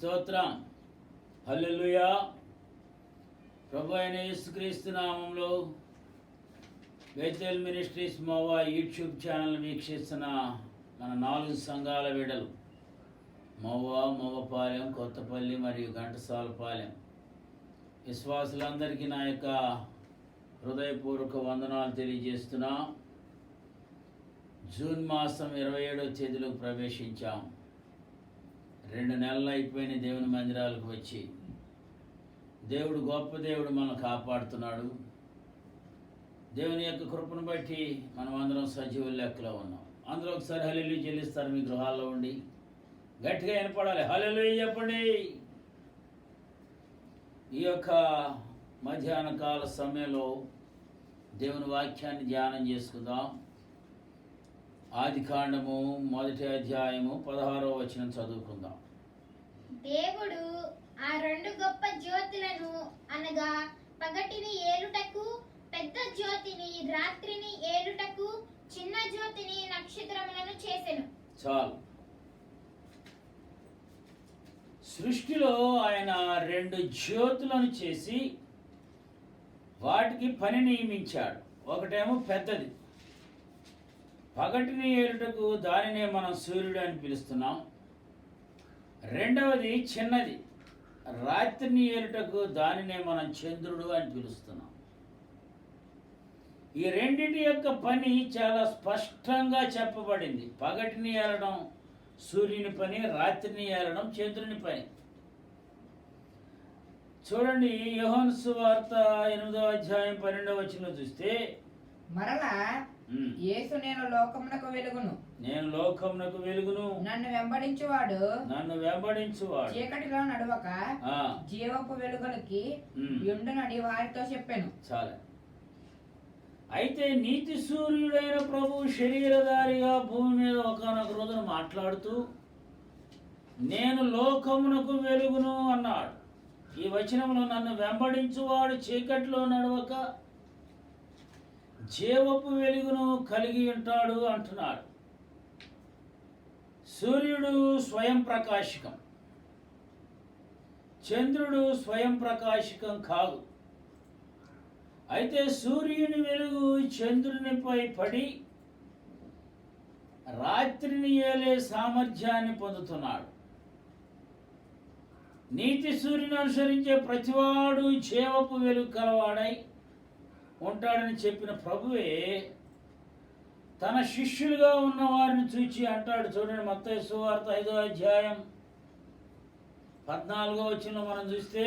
స్తోత్రం. హల్లెలూయా. ప్రభు అయిన యేసుక్రీస్తు నామంలో బేతేల్ మినిస్ట్రీస్ మోవా యూట్యూబ్ ఛానల్ వీక్షిస్తున్న మన 4 సంఘాల వీడలు మోవా, మోవపాలెం, కొత్తపల్లి మరియు ఘంటసాలపాలెం విశ్వాసులందరికీ నా యొక్క హృదయపూర్వక వందనాలు తెలియజేస్తున్నా. జూన్ మాసం 27వ తేదీలోకి ప్రవేశించాం. 2 నెలలు అయిపోయిన దేవుని మందిరాలకు వచ్చి దేవుడు గొప్ప దేవుడు మనల్ని కాపాడుతున్నాడు. దేవుని యొక్క కృపను బట్టి మనం అందరం సజీవుల లెక్కలో ఉన్నాం. అందరూ ఒకసారి హల్లెలూయా చెల్లిస్తారు. మీ గృహాల్లో ఉండి గట్టిగా వినపడాలి. హల్లెలూయా చెప్పండి. ఈ యొక్క మధ్యాహ్న కాల సమయంలో దేవుని వాక్యాన్ని ధ్యానం చేసుకుందాం. ఆదికాండము 1వ అధ్యాయము 16వ వచనం చదువుకుందాం. దేవుడు ఆ 2 గొప్ప జ్యోతులను అనగా పగటిని ఏలుటకు, పెద్ద జ్యోతిని రాత్రిని ఏలుటకు, చిన్న జ్యోతిని నక్షత్రములను చేసెను. చాలు. సృష్టిలో ఆయన 2 జ్యోతులను చేసి వాటికి పని నియమించాడు. ఒకటేమో పెద్దది, పగటిని ఏలుటకు, దానినే మనం సూర్యుడు అని పిలుస్తున్నాం. రెండవది చిన్నది, రాత్రిని ఏలుటకు, దానినే మనం చంద్రుడు అని పిలుస్తున్నాం. ఈ రెండింటి యొక్క పని చాలా స్పష్టంగా చెప్పబడింది. పగటిని ఏలడం సూర్యుని పని, రాత్రిని ఏలడం చంద్రుని పని. చూడండి, యోహాను సువార్త 8వ అధ్యాయం 12వ వచనం చూస్తే, మరలా యేసు నేను లోకమునకు వెలుగును, నేను లోకమునకు వెలుగును, నన్ను వెంబడించువాడు చీకటిలో నడవక జీవపు వెలుగులకి యుండునని వారితో చెప్పాను. చాలా. అయితే నీతి సూర్యుడైన ప్రభువు శరీరధారిగా భూమి మీద ఒకానొక రోజున మాట్లాడుతూ నేను లోకమునకు వెలుగును అన్నాడు. ఈ వచనంలో నన్ను వెంబడించువాడు చీకటిలో నడవక జీవపు వెలుగును కలిగి ఉంటాడు అంటున్నాడు. సూర్యుడు స్వయం ప్రకాశకం, చంద్రుడు స్వయం ప్రకాశకం కాదు. అయితే సూర్యుని వెలుగు చంద్రునిపై పడి రాత్రిని ఏలే సామర్థ్యాన్ని పొందుతున్నాడు. నీతి సూర్యుని అనుసరించే ప్రతివాడు జీవపు వెలుగు కలవాడై ఉంటాడని చెప్పిన ప్రభువే తన శిష్యులుగా ఉన్న వారిని చూచి అంటాడు. చూడండి, మత్తయి సువార్త 5వ అధ్యాయం 14వ వచనం మనం చూస్తే,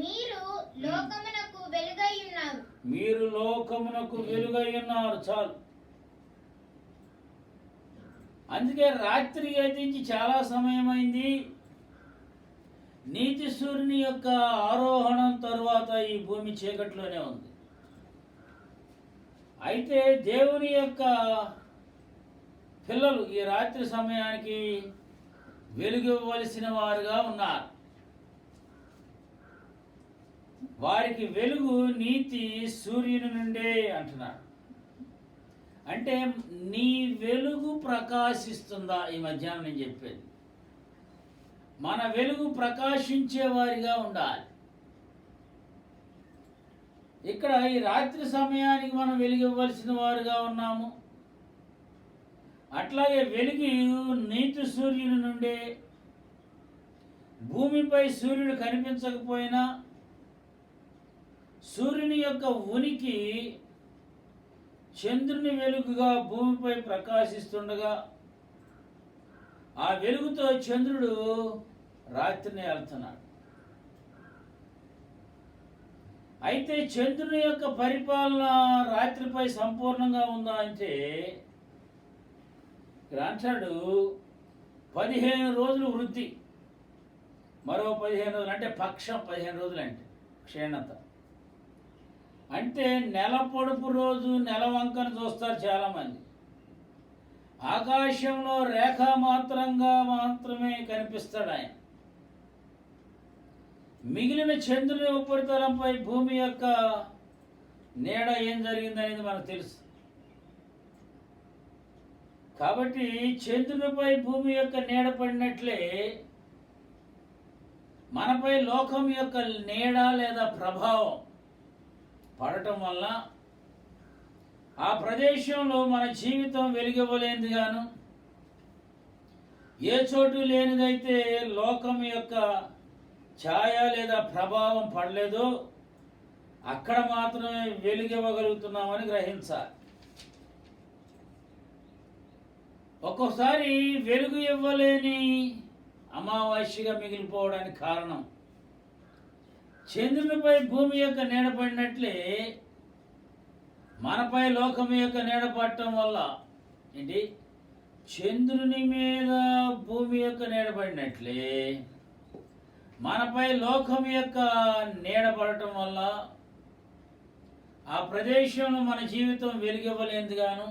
మీరు లోకమునకు వెలుగై ఉన్నారు. మీరు లోకమునకు వెలుగై ఉన్నారు. చాలు. అందుకే రాత్రి గతించి చాలా సమయమైంది. నీతి సూర్యుని యొక్క ఆరోహణం తరువాత ఈ భూమి చీకట్లోనే ఉంది. అయితే దేవుని యొక్క పిల్లలు ఈ రాత్రి సమయానికి వెలుగివ్వవలసిన వారుగా ఉన్నారు. వారికి వెలుగు నీతి సూర్యుని నుండే అంటున్నాడు. అంటే నీ వెలుగు ప్రకాశిస్తుందా? ఈ మధ్యాహ్నం నేను చెప్పేది, మన వెలుగు ప్రకాశించే వారిగా ఉండాలి. ఇక్కడ ఈ రాత్రి సమయానికి మనం వెలుగివ్వాల్సిన వారుగా ఉన్నాము. అట్లాగే వెలుగు నీతి సూర్యుని నుండే. భూమిపై సూర్యుడు కనిపించకపోయినా సూర్యుని యొక్క ఉనికి చంద్రుని వెలుగుగా భూమిపై ప్రకాశిస్తుండగా ఆ వెలుగుతో చంద్రుడు రాత్రిని వెళ్తున్నాడు. అయితే చంద్రుని యొక్క పరిపాలన రాత్రిపై సంపూర్ణంగా ఉందా అంటే ఇక్కడ అంటాడు 15 రోజులు వృద్ధి, మరో 15 రోజులు అంటే పక్షం. 15 రోజులు అంటే క్షీణత. అంటే నెల పొడుపు రోజు నెల వంకను చూస్తారు చాలామంది. ఆకాశంలో రేఖామాత్రంగా మాత్రమే కనిపిస్తాడు ఆయన. మిగిలిన చంద్రుని ఉపరితలంపై భూమి యొక్క నీడ ఏం జరిగిందనేది మనకు తెలుసు. కాబట్టి చంద్రునిపై భూమి యొక్క నీడ పడినట్లే మనపై లోకం యొక్క నీడ లేదా ప్రభావం పడటం వల్ల ఆ ప్రదేశంలో మన జీవితం వెలిగివ్వలేనిదిగాను, ఏ చోటు లేనిదైతే లోకం యొక్క ఛాయ లేదా ప్రభావం పడలేదో అక్కడ మాత్రమే వెలిగివ్వగలుగుతున్నామని గ్రహించాలి. ఒక్కోసారి వెలుగు ఇవ్వలేని అమావాస్యగా మిగిలిపోవడానికి కారణం చంద్రునిపై భూమి యొక్క నీడ పడినట్లే మనపై లోకం యొక్క నీడ పడటం వల్ల ఏంటి, చంద్రుని మీద భూమి యొక్క నీడ పడినట్లే మనపై లోకం యొక్క నీడ పడటం వల్ల ఆ ప్రదేశంలో మన జీవితం వెలిగివ్వలేనిదిగాను,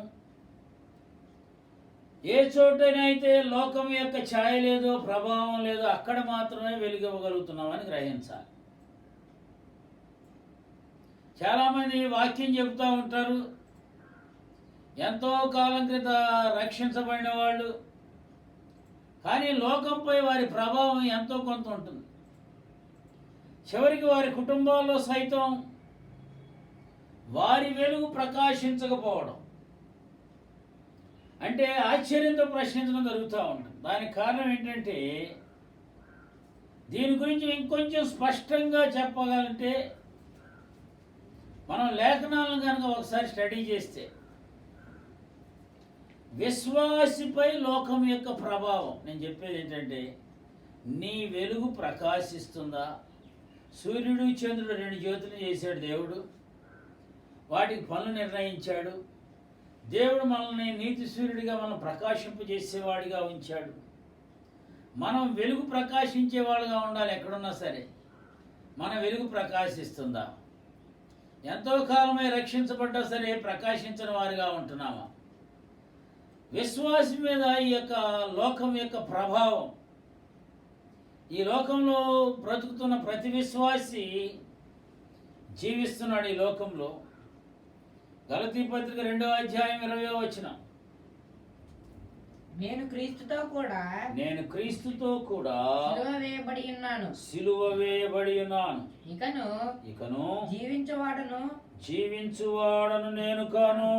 ఏ చోటనైతే లోకం యొక్క ఛాయ లేదో ప్రభావం లేదో అక్కడ మాత్రమే వెలిగివ్వగలుగుతున్నామని గ్రహించాలి. చాలామంది వాక్యం చెబుతూ ఉంటారు, ఎంతో కాలం క్రితం రక్షించబడిన వాళ్ళు, కానీ లోకంపై వారి ప్రభావం ఎంతో కొంత ఉంటుంది. చివరికి వారి కుటుంబాల్లో సైతం వారి వెలుగు ప్రకాశించకపోవడం అంటే ఆశ్చర్యంతో ప్రశ్నించడం జరుగుతూ ఉంటుంది. దానికి కారణం ఏంటంటే, దీని గురించి ఇంకొంచెం స్పష్టంగా చెప్పగలంటే మనం లేఖనాలను కనుక ఒకసారి స్టడీ చేస్తే, విశ్వాసిపై లోకం యొక్క ప్రభావం, నేను చెప్పేది ఏంటంటే, నీ వెలుగు ప్రకాశిస్తుందా? సూర్యుడు చంద్రుడు 2 జ్యోతులు చేశాడు దేవుడు, వాటికి పనులు నిర్ణయించాడు. దేవుడు మనల్ని నీతి సూర్యుడిగా మనం ప్రకాశింపజేసేవాడిగా ఉంచాడు. మనం వెలుగు ప్రకాశించేవాడుగా ఉండాలి. ఎక్కడున్నా సరే మన వెలుగు ప్రకాశిస్తుందా? ఎంతో కాలమై రక్షించబడ్డా సరే ప్రకాశించని వారిగా ఉంటున్నామా? విశ్వాసం మీద ఈ యొక్క లోకం యొక్క ప్రభావం, ఈ లోకంలో బ్రతుకుతున్న ప్రతి విశ్వాసి జీవిస్తున్నాడు ఈ లోకంలో. గలతీ పత్రిక 2వ అధ్యాయం 20వ వచనం, నేను క్రీస్తుతో కూడా సిలువ వేయబడి ఉన్నాను. ఇకను జీవించువాడను నేను కాను,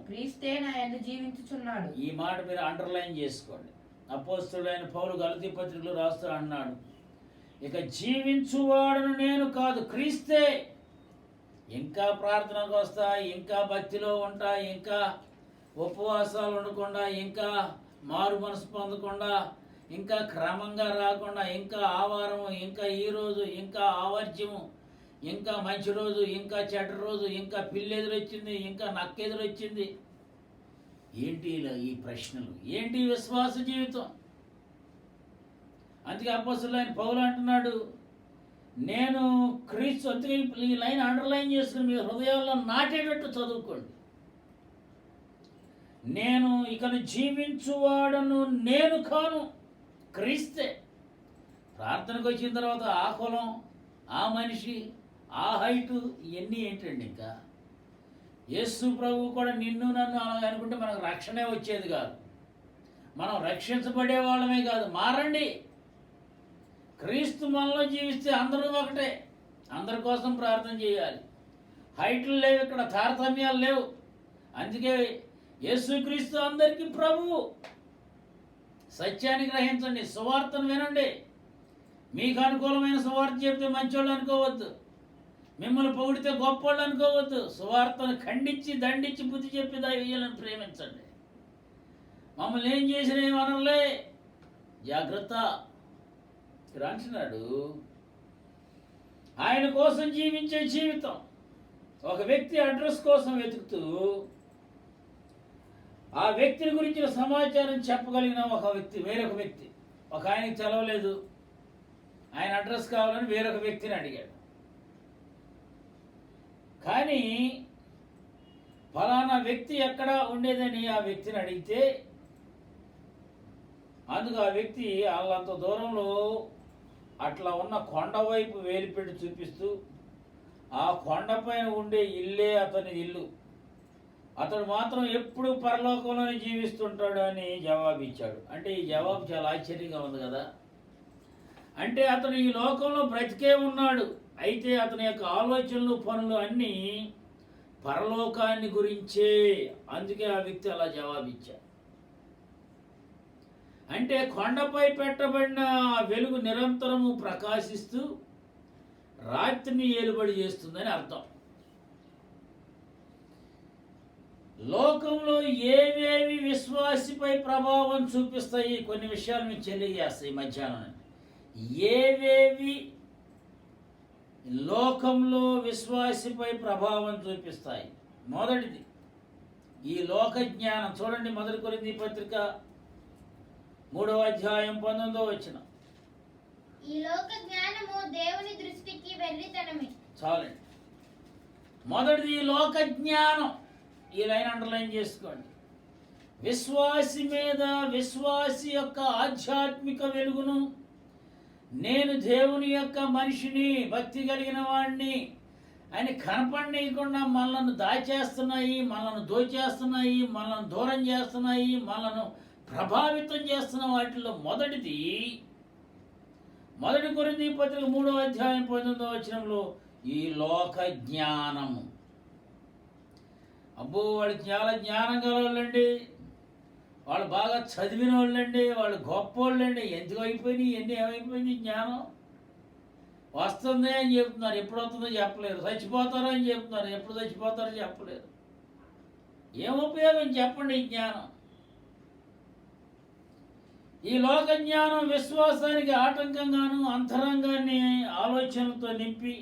క్రీస్తే నా యందు జీవించుచున్నాడు. ఈ మాట మీరు అండర్లైన్ చేసుకోండి. అపోస్తలుడైన పౌలు గలతీ పత్రికలో రాస్తూ అన్నాడు, ఇక జీవించువాడను నేను కాదు, క్రీస్తే. ఇంకా ప్రార్థనకు వస్తా, ఇంకా భక్తిలో ఉంటా, ఇంకా ఉపవాసాలు ఉండకుండా, ఇంకా మారు మనసు పొందకుండా, ఇంకా క్రమంగా రాకుండా, ఇంకా ఆవారము, ఇంకా ఈరోజు, ఇంకా ఆవర్జ్యము, ఇంకా మంచి రోజు, ఇంకా చెడ్డ రోజు, ఇంకా పిల్లి ఎదురొచ్చింది, ఇంకా నక్కెదురొచ్చింది. ఏంటి ఈ ప్రశ్నలు? ఏంటి విశ్వాస జీవితం? అందుకే అపోస్తలుడైన పౌలు అంటున్నాడు, నేను క్రీస్తు. ఈ లైన్ అండర్లైన్ చేసుకుని మీ హృదయాల్లో నాటేటట్టు చదువుకోండి. నేను ఇకను జీవించువాడను నేను కాను, క్రీస్తే. ప్రార్థనకు వచ్చిన తర్వాత ఆ కులం, ఆ మనిషి, ఆ హైటు, ఇవన్నీ ఏంటండి? ఇంకా యేసు ప్రభు కూడా నిన్ను నన్ను అలా అనుకుంటే మనకు రక్షణే వచ్చేది కాదు. మనం రక్షించబడే వాళ్ళమే కాదు. మారండి. క్రీస్తు మనలో జీవిస్తే అందరూ ఒకటే. అందరి కోసం ప్రార్థన చేయాలి. హైట్లు లేవు, ఇక్కడ తారతమ్యాలు లేవు. అందుకే యేసుక్రీస్తు అందరికీ ప్రభువు. సత్యాన్ని గ్రహించండి, సువార్తను వినండి. మీకు అనుకూలమైన సువార్త చెప్తే మంచోళ్ళు అనుకోవద్దు, మిమ్మల్ని పొగిడితే గొప్పోళ్ళు అనుకోవద్దు. సువార్తను ఖండించి దండించి బుద్ధి చెప్పి దైవీయులను ప్రేమించండి. మమ్మల్ని ఏం చేసిన ఏమనలే, జాగ్రత్త అంటున్నాడు. ఆయన కోసం జీవించే జీవితం. ఒక వ్యక్తి అడ్రస్ కోసం వెతుకుతూ ఆ వ్యక్తిని గురించిన సమాచారం చెప్పగలిగిన వేరొక వ్యక్తి, ఒక ఆయనకి తెలవలేదు, ఆయన అడ్రస్ కావాలని వేరొక వ్యక్తిని అడిగాడు. కానీ ఫలానా వ్యక్తి ఎక్కడ ఉండేదని ఆ వ్యక్తిని అడిగితే, అందుకు ఆ వ్యక్తి వాళ్ళంత దూరంలో అట్లా ఉన్న కొండ వైపు వేలిపెట్టి చూపిస్తూ, ఆ కొండపైన ఉండే ఇల్లే అతని ఇల్లు, అతడు మాత్రం ఎప్పుడు పరలోకంలోనే జీవిస్తుంటాడు అని జవాబు ఇచ్చాడు. అంటే ఈ జవాబు చాలా ఆశ్చర్యంగా ఉంది కదా. అంటే అతను ఈ లోకంలో బ్రతికే ఉన్నాడు, అయితే అతని యొక్క ఆలోచనలు పనులు అన్నీ పరలోకాన్ని గురించే. అందుకే ఆ వ్యక్తి అలా జవాబిచ్చాడు. అంటే కొండపై పెట్టబడిన వెలుగు నిరంతరము ప్రకాశిస్తూ రాత్రిని ఏలుబడి చేస్తుందని అర్థం. లోకంలో ఏవేవి విశ్వాసిపై ప్రభావం చూపిస్తాయి, కొన్ని విషయాలు మీకు తెలియజేస్తాయి మధ్యాహ్నం. ఏవేవి లోకంలో విశ్వాసిపై ప్రభావం చూపిస్తాయి? మొదటిది ఈ లోక జ్ఞానం. చూడండి, 1 కొరింథీ పత్రిక 3వ అధ్యాయం 19వ వచనం. ఈ లోక జ్ఞానము దేవుని దృష్టికి వెర్రితనమే. చాలండి. మొదటిది ఈ లోక జ్ఞానం. ఈ లైన్ అండర్లైన్ చేసుకోండి. విశ్వాసి మీద విశ్వాసి యొక్క ఆధ్యాత్మిక వెలుగును, నేను దేవుని యొక్క మనిషిని, భక్తి కలిగిన వాడిని అని కనపడనీయకుండా మనల్ని దాచేస్తున్నాయి, మనల్ని దోచేస్తున్నాయి, మనల్ని దూరం చేస్తున్నాయి, మనల్ని ప్రభావితం చేస్తున్న వాటిలో మొదటిది 1 కొరింథీ పత్రిక 3వ అధ్యాయం 19వ వచనంలో ఈ లోక జ్ఞానము. అబ్బో, వాళ్ళు చాలా జ్ఞానం గలవాళ్ళండి, వాళ్ళు బాగా చదివిన వాళ్ళండి, వాళ్ళు గొప్ప వాళ్ళండి. ఎందుకు అయిపోయినాయి, ఎన్ని ఏమైపోయింది జ్ఞానం? వస్తుంది అని చెప్తున్నారు, ఎప్పుడు వస్తుందో చెప్పలేరు. చచ్చిపోతారో అని చెప్తున్నారు, ఎప్పుడు చచ్చిపోతారో చెప్పలేరు. ఏం ఉపయోగం చెప్పండి ఈ జ్ఞానం? ఈ లోక జ్ఞానం విశ్వాసానికి ఆటంకంగాను, అంతరంగాన్ని ఆలోచనలతో నింపి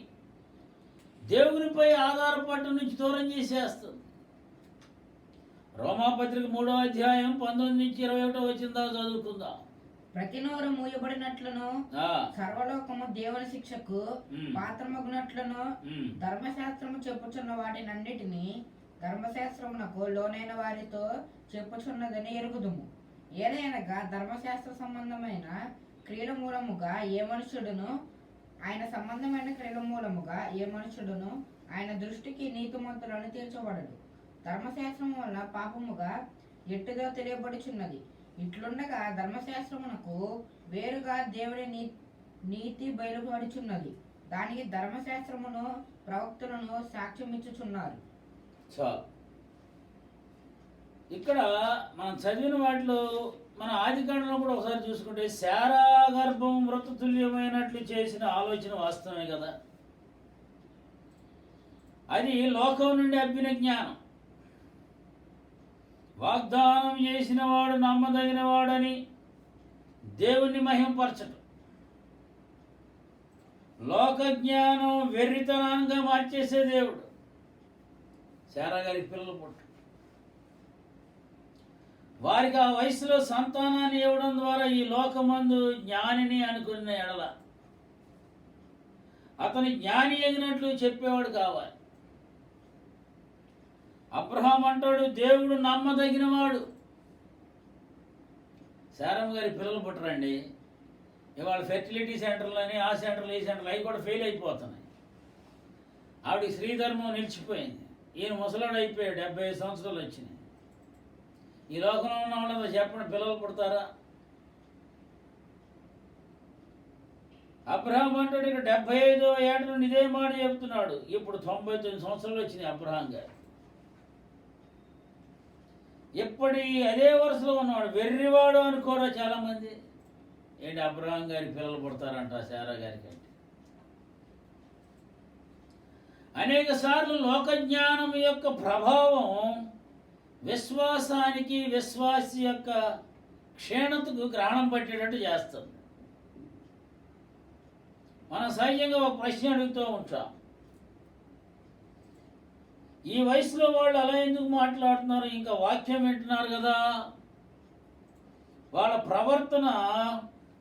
దేవునిపై ఆధారపడటం నుంచి దూరం చేసేస్తుంది. రోమాపత్రిక 3వ అధ్యాయం 19 నుంచి 21 వచనం దాకా చదువుకుందాం. ప్రతి నోరు మూయబడినట్లును సర్వలోకము దేవుని శిక్షకు పాత్రమగునట్లును ధర్మశాస్త్రము చెప్పుచున్న వాటినన్నిటినీ ధర్మశాస్త్రమునకు లోనైన వారితో చెప్పుచున్నదని ఎరుగుదుము. ఏలయనగా ధర్మశాస్త్ర సంబంధమైన క్రియల మూలముగా ఏ మనుషుడును ఆయన దృష్టికి నీతిమంతులను తీర్చబడడు. ధర్మశాస్త్రము వలన పాపముగా ఎట్టుదో తెలియబడుచున్నది. ఇట్లుండగా ధర్మశాస్త్రమునకు వేరుగా దేవుని నీతి బయలుపడుచున్నది. దానికి ధర్మశాస్త్రమును ప్రవక్తలను సాక్ష్యమిచ్చుచున్నారు. ఇక్కడ మనం చదివిన వాటిలో మన ఆదికాండంలో కూడా ఒకసారి చూసుకుంటే శారా గర్భం మృతతుల్యమైనట్లు చేసిన ఆలోచన వాస్తవమే కదా. అది లోకం నుండి అబ్బిన జ్ఞానం. వాగ్దానం చేసిన వాడు నమ్మదగిన వాడని దేవుణ్ణి మహిమపరచటం. లోక జ్ఞానం వెర్రితనంగా మార్చేసే దేవుడు. శారా గారికి పిల్లలు పుట్ట, వారికి ఆ వయసులో సంతానాన్ని ఇవ్వడం ద్వారా ఈ లోకమందు జ్ఞానిని అనుకున్న ఎడల అతని జ్ఞాని ఎగినట్లు చెప్పేవాడు కావాలి. అబ్రహాం అంటాడు, దేవుడు నమ్మదగినవాడు. శారమ్మ గారి పిల్లలు పుట్టరండి. ఇవాళ ఫెర్టిలిటీ సెంటర్లని, ఆ సెంటర్లు, ఈ సెంటర్లు అవి కూడా ఫెయిల్ అయిపోతున్నాయి. ఆవిడ శ్రీధర్మం నిలిచిపోయింది. ఈయన ముసలాడు అయిపోయాడు, 75 సంవత్సరాలు వచ్చినాయి. ఈ లోకంలో ఉన్న వాళ్ళంతా చెప్పండి, పిల్లలు పుడతారా? అబ్రహాం అంటాడు, ఇక్కడ 75వ ఏట నుండి ఇదే మాట చెప్తున్నాడు. ఇప్పుడు 99 సంవత్సరాలు వచ్చినాయి అబ్రహాం గారు. ఎప్పటి అదే వరుసలో ఉన్నవాడు, వెర్రివాడు అనుకోరా చాలామంది. ఏంటి అబ్రహాం గారి పిల్లలు పుడతారంట శారా గారికి అంటే. అనేక సార్లు లోకజ్ఞానం యొక్క ప్రభావం విశ్వాసానికి, విశ్వాసి యొక్క క్షీణతకు గ్రహణం పట్టేటట్టు చేస్తుంది. మనం సహజంగా ఒక ప్రశ్న అడుగుతూ ఉంటాం, ఈ వయసులో వాళ్ళు అలా ఎందుకు మాట్లాడుతున్నారు? ఇంకా వాక్యం వింటున్నారు కదా, వాళ్ళ ప్రవర్తన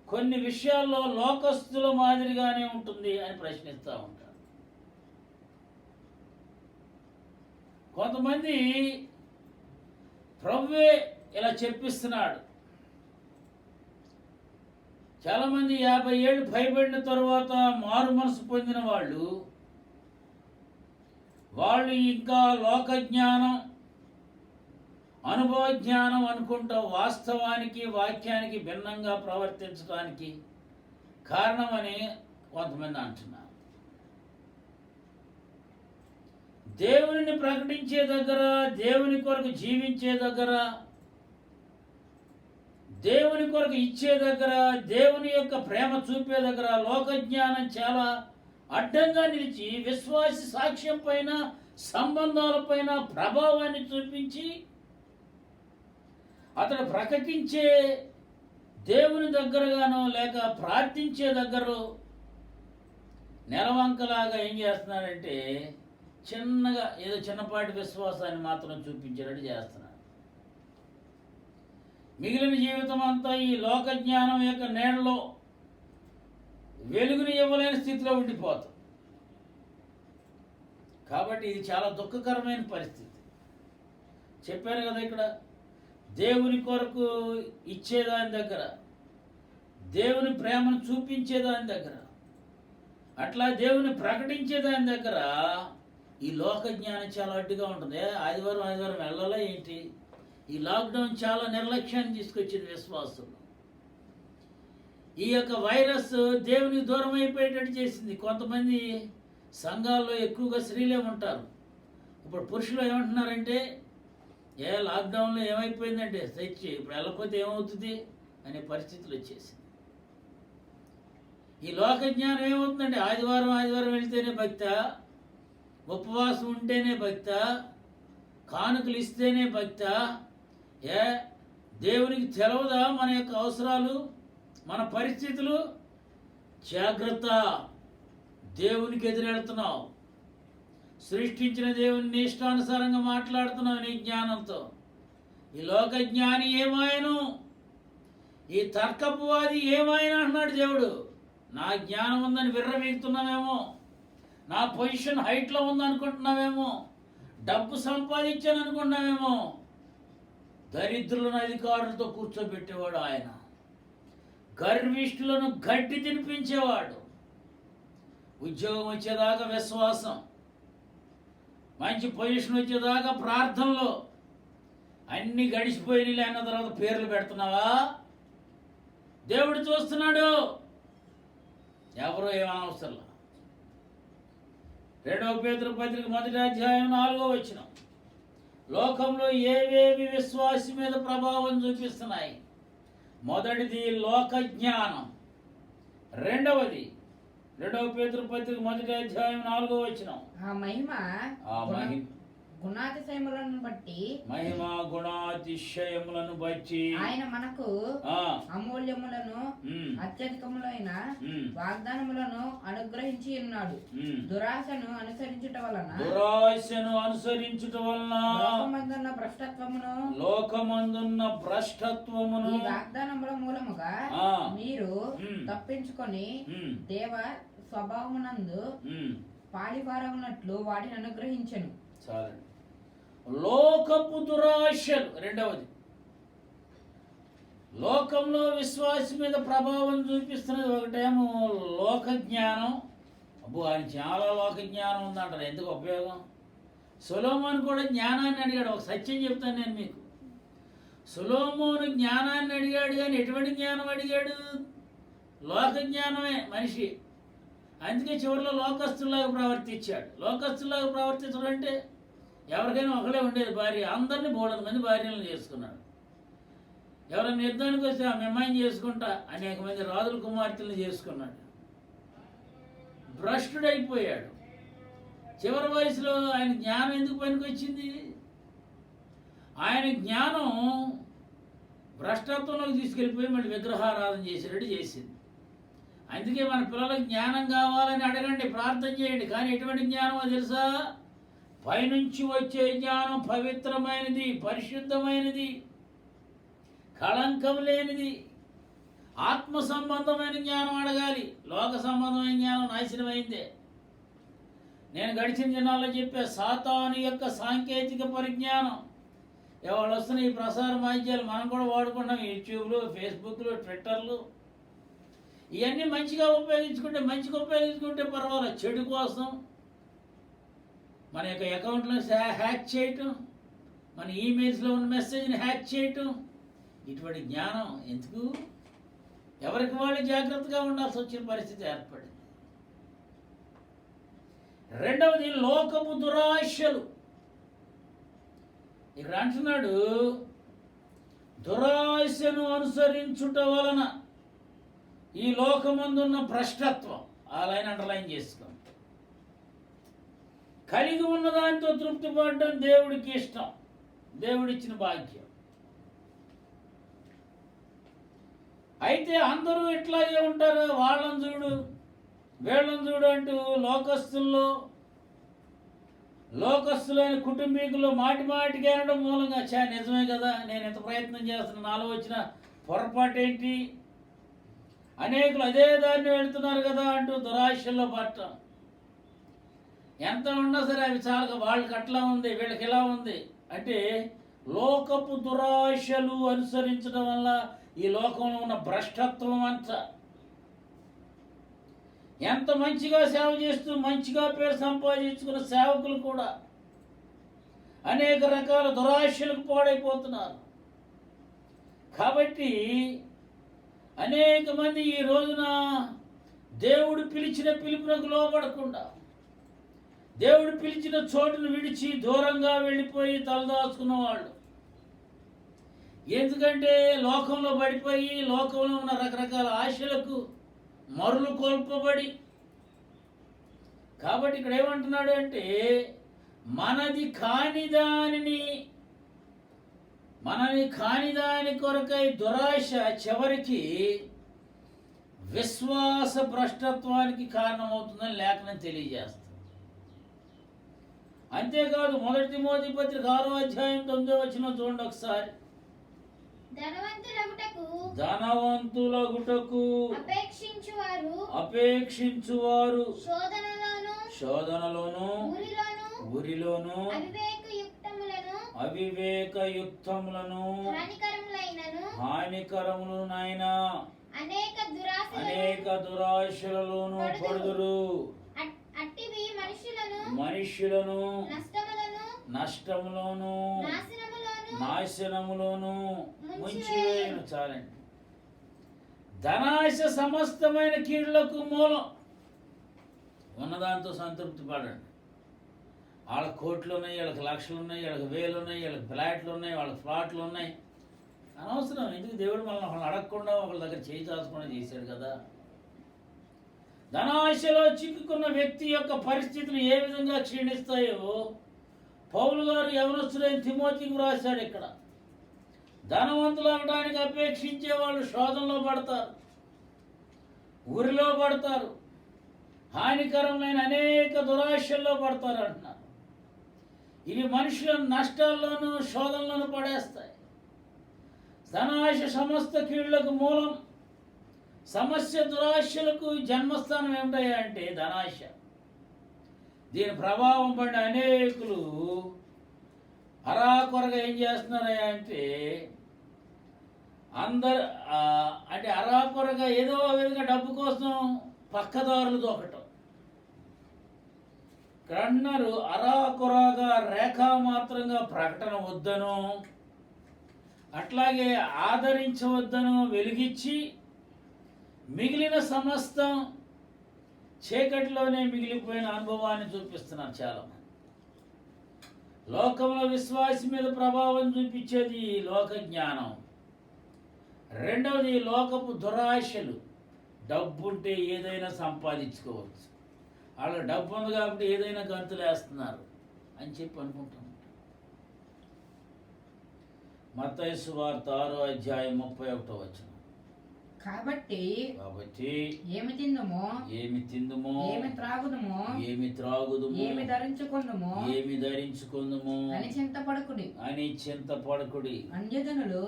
కొన్ని విషయాల్లో లోకస్తుల మాదిరిగానే ఉంటుంది అని ప్రశ్నిస్తూ ఉంటారు. కొంతమంది ప్రభువే ఇలా చెప్పిస్తున్నాడు. చాలామంది 50 ఏళ్ళు పైబడిన తరువాత మారు మనసు పొందిన వాళ్ళు ఇంకా లోక జ్ఞానం, అనుభవ జ్ఞానం అనుకుంటూ వాస్తవానికి, వాక్యానికి భిన్నంగా ప్రవర్తించడానికి కారణమని కొంతమంది అంటున్నారు. దేవునిని ప్రకటించే దగ్గర, దేవుని కొరకు జీవించే దగ్గర, దేవుని కొరకు ఇచ్చే దగ్గర, దేవుని యొక్క ప్రేమ చూపే దగ్గర లోక జ్ఞానం చాలా అడ్డంగా నిలిచి విశ్వాసి సాక్ష్యం పైన, సంబంధాలపైన ప్రభావాన్ని చూపించి అతడు ప్రకటించే దేవుని దగ్గరగానో లేక ప్రార్థించే దగ్గర నెలవంకలాగా ఏం చేస్తున్నాడంటే చిన్నగా ఏదో చిన్నపాటి విశ్వాసాన్ని మాత్రం చూపించేటట్టు చేస్తున్నాడు. మిగిలిన జీవితం అంతా ఈ లోక జ్ఞానం యొక్క నీడలో వెలుగుని ఇవ్వలేని స్థితిలో ఉండిపోతాం. కాబట్టి ఇది చాలా దుఃఖకరమైన పరిస్థితి. చెప్పాను కదా, ఇక్కడ దేవుని కొరకు ఇచ్చేదాని దగ్గర, దేవుని ప్రేమను చూపించేదాని దగ్గర, అట్లా దేవుని ప్రకటించేదాని దగ్గర ఈ లోక జ్ఞానం చాలా అడ్డుగా ఉంటుంది. ఆదివారం వెళ్ళాలా ఏంటి? ఈ లాక్డౌన్ చాలా నిర్లక్ష్యాన్ని తీసుకొచ్చింది విశ్వాసులు. ఈ యొక్క వైరస్ దేవునికి దూరం అయిపోయేటట్టు చేసింది. కొంతమంది సంఘాల్లో ఎక్కువగా స్త్రీలే ఉంటారు. ఇప్పుడు పురుషులు ఏమంటున్నారంటే, లాక్డౌన్లో ఏమైపోయిందంటే తెచ్చి ఇప్పుడు వెళ్ళకపోతే ఏమవుతుంది అనే పరిస్థితులు వచ్చేసింది. ఈ లోక జ్ఞానం ఏమవుతుందంటే ఆదివారం వెళితేనే భక్త, ఉపవాసం ఉంటేనే భక్త, కానుకలు ఇస్తేనే భక్త. దేవునికి తెలవదా మన యొక్క అవసరాలు, మన పరిస్థితులు? జాగ్రత్త, దేవునికి ఎదురెళ్తున్నావు. సృష్టించిన దేవుని ఇష్టానుసారంగా మాట్లాడుతున్నావు నీ జ్ఞానంతో. ఈ లోక జ్ఞాని ఏమాయను, ఈ తర్కపువాది ఏమాయను అన్నాడు దేవుడు. నా జ్ఞానం ఉందని విర్రవీగుతున్నావేమో, నా పొజిషన్ హైట్లో ఉందనుకుంటున్నావేమో, డబ్బు సంపాదించాను అనుకుంటున్నావేమో. దరిద్రులను అధికారులతో కూర్చోబెట్టేవాడు ఆయన, గర్విష్ఠులను గడ్డి తినిపించేవాడు. ఉద్యోగం వచ్చేదాకా విశ్వాసం, మంచి పొజిషన్ వచ్చేదాకా ప్రార్థనలో, అన్ని గడిచిపోయి అన్న తర్వాత పేర్లు పెడుతున్నావా? దేవుడు చూస్తున్నాడు, ఎవరో ఏమనవసరం. 2 పేతురు పత్రిక 1వ అధ్యాయం 4వ వచనం. లోకంలో ఏవేవి విశ్వాసి మీద ప్రభావం చూపిస్తున్నాయి? మొదటిది లోక జ్ఞానం, రెండవది 2 పేతురు పత్రిక 1వ అధ్యాయం 4వ వచనం. ఆ మహిమ గుణాతిశయములను బట్టి, మహిమ గుణాతిశయములను బట్టి ఆయన మనకు అమూల్యములను అత్యధికములైన వాగ్దానములను అనుగ్రహించి ఉన్నాడు. దురాశను అనుసరించుట వలన లోకమందున్న భ్రష్టత్వమును ఈ వాగ్దానముల మూలముగా మీరు తప్పించుకొని దేవ స్వభావమునందు పాలివారమునట్లు వాటిని అనుగ్రహించెను. చాలండి. లోకపు దురాశలు రెండవది. లోకంలో విశ్వాసి మీద ప్రభావం చూపిస్తున్నది ఒకటేమో లోక జ్ఞానం. అబ్బో, ఆయన చాలా లోక జ్ఞానం ఉందంటారు. ఎందుకు ఉపయోగం? సొలొమోను కూడా జ్ఞానాన్ని అడిగాడు. ఒక సత్యం చెప్తాను నేను మీకు. సొలొమోను జ్ఞానాన్ని అడిగాడు, కానీ ఎటువంటి జ్ఞానం అడిగాడు? లోక జ్ఞానమే మనిషి. అందుకే చివరిలో లోకస్తుల్లాగా ప్రవర్తించాడు. లోకస్తుల్లాగా ప్రవర్తించడం అంటే ఎవరికైనా ఒకడే ఉండేది భార్య, అందరినీ 300 మంది భార్యలను చేసుకున్నాడు. ఎవరైనా యుద్ధానికి వస్తే ఆ అమ్మాయిని చేసుకుంటా అనేక మంది రాజుల కుమార్తెలను చేసుకున్నాడు. భ్రష్టుడైపోయాడు. చివరి వయసులో ఆయన జ్ఞానం ఎందుకు పనికొచ్చింది? ఆయన జ్ఞానం భ్రష్టత్వంలోకి తీసుకెళ్ళిపోయి మళ్ళీ విగ్రహారాధన చేసేటట్టు చేసింది. అందుకే మన పిల్లలకు జ్ఞానం కావాలని అడగండి, ప్రార్థన చేయండి. కానీ ఎటువంటి జ్ఞానమో తెలుసా? పైనుంచి వచ్చే జ్ఞానం పవిత్రమైనది, పరిశుద్ధమైనది, కళంకం లేనిది. ఆత్మ సంబంధమైన జ్ఞానం అడగాలి. లోక సంబంధమైన జ్ఞానం నాశనమైందే. నేను గడిచిన దినాల్లో చెప్పే సాతాను యొక్క సాంకేతిక పరిజ్ఞానం. ఎవరు వస్తున్న ఈ ప్రసార మాధ్యాలు మనం కూడా వాడుకుంటాం. యూట్యూబ్లు, ఫేస్బుక్లు, ట్విట్టర్లు, ఇవన్నీ మంచిగా ఉపయోగించుకుంటే పర్వాలేదు. చెడు కోసం మన యొక్క అకౌంట్లను హ్యాక్ చేయటం, మన ఈమెయిల్స్లో ఉన్న మెసేజ్ని హ్యాక్ చేయటం, ఇటువంటి జ్ఞానం ఎందుకు? ఎవరికి వాళ్ళు జాగ్రత్తగా ఉండాల్సి వచ్చిన పరిస్థితి ఏర్పడింది. రెండవది లోకపు దురాశలు. ఇక్కడ అంటున్నాడు, దురాశను అనుసరించుట వలన ఈ లోకమందున్న భ్రష్టత్వం, ఆ లైన్ అండర్లైన్ చేసుకోండి. కలిగి ఉన్న దానితో తృప్తి పడడం దేవుడికి ఇష్టం, దేవుడిచ్చిన భాగ్యం. అయితే అందరూ ఇట్లాగే ఉంటారు, వాళ్ళని చూడు వీళ్ళని చూడు అంటూ లోకస్తులైన కుటుంబీకులు మాటి మాటికి అనడం మూలంగా నిజమే కదా, నేను ఎంత ప్రయత్నం చేస్తున్నా, నాలో వచ్చిన పొరపాటు ఏంటి, అనేకులు అదే దాన్ని వెళ్తున్నారు కదా అంటూ దురాశల్లో పడటం. ఎంత ఉన్నా సరే అవి చాలక వాళ్ళకి అట్లా ఉంది, వీళ్ళకి ఇలా ఉంది అంటే లోకపు దురాశలు అనుసరించడం వల్ల ఈ లోకంలో ఉన్న భ్రష్టత్వం అంతా. ఎంత మంచిగా సేవ చేస్తూ మంచిగా పేరు సంపాదించుకున్న సేవకులు కూడా అనేక రకాల దురాశలకు పాడైపోతున్నారు. కాబట్టి అనేక మంది ఈ రోజున దేవుడు పిలిచిన పిలుపునకు లోబడకుండా, దేవుడు పిలిచిన చోటును విడిచి దూరంగా వెళ్ళిపోయి తలదాచుకున్న వాళ్ళు. ఎందుకంటే లోకంలో పడిపోయి లోకంలో ఉన్న రకరకాల ఆశలకు మరులు కోల్పబడి. కాబట్టి ఇక్కడ ఏమంటున్నాడు అంటే, మనది కాని దాని కొరకై దురాశ చివరికి విశ్వాస భ్రష్టత్వానికి కారణమవుతుందని లేఖనం తెలియజేస్తుంది. అంతేకాదు 1 తిమోతి పత్రిక 6వ అధ్యాయం 9వ వచనం చూడండి ఒకసారి. ధనవంతులగుటకు అపేక్షించువారు శోధనలోను ఉరిలోను అవివేకయుక్తములను హానికరములనైన అనేక దురాశలలోను పడుదురు. మనుష్యులను నష్టములోను నాశనములోను ముంచివేయును. చాలండి. ధనాశ సమస్తమైన కీడులకు మూలం. ఉన్నదాంతో సంతృప్తి పడండి. వాళ్ళకి కోట్లు ఉన్నాయి, వాళ్ళకి లక్షలు ఉన్నాయి, వాళ్ళకి వేలు ఉన్నాయి, వాళ్ళకి ఫ్లాట్లు ఉన్నాయి, వాళ్ళకి ఫ్లాట్లు ఉన్నాయి. అనవసరం. ఎందుకు దేవుడు మనల్ని అడగకుండా ఒకళ్ళ దగ్గర చేయి చాచకుండా చేశాడు కదా. ధనాశలో చిక్కుకున్న వ్యక్తి యొక్క పరిస్థితులు ఏ విధంగా క్షీణిస్తాయో పౌలు గారు యవనస్తులైన తిమోతికి రాశాడు. ఇక్కడ ధనవంతులు అనడానికి అపేక్షించే వాళ్ళు శోధనలో పడతారు, ఊరిలో పడతారు, హానికరమైన అనేక దురాశల్లో పడతారు అంటున్నారు. ఇవి మనుషులను నష్టాల్లోనూ శోధనలోనూ పడేస్తాయి. ధనాశ సమస్త కీళ్లకు మూలం. సమస్య దురాశలకు జన్మస్థానం ఏమిటయ్యా అంటే ధనాశ. దీని ప్రభావం పడిన అనేకులు అరాకొరగా ఏం చేస్తున్నారయ్యా అంటే అంటే అరాకొరగా ఏదో విధంగా డబ్బు కోసం పక్కదారులు దొక్కటం. ఇక్కడ అంటున్నారు, అరాకొరగా రేఖామాత్రంగా ప్రకటన వద్దను, అట్లాగే ఆదరించవద్దను వెలిగించి మిగిలిన సమస్తం చీకటిలోనే మిగిలిపోయిన అనుభవాన్ని చూపిస్తున్నారు చాలామంది. లోకంలో విశ్వాసి మీద ప్రభావం చూపించేది లోక జ్ఞానం. రెండవది లోకపు దురాశలు. డబ్బుంటే ఏదైనా సంపాదించుకోవచ్చు, వాళ్ళ డబ్బు ఉంది కాబట్టి ఏదైనా గంతులు వేస్తున్నారు అని చెప్పి అనుకుంటున్నారు. మత్తయి సువార్త 6వ అధ్యాయం 31వ వచనం. కాబట్టి ఏమి తిందుమో ఏమి త్రాగుదుమో ఏమి ధరించుకొందుమో అని చింతపడకుడి. అన్యజనులు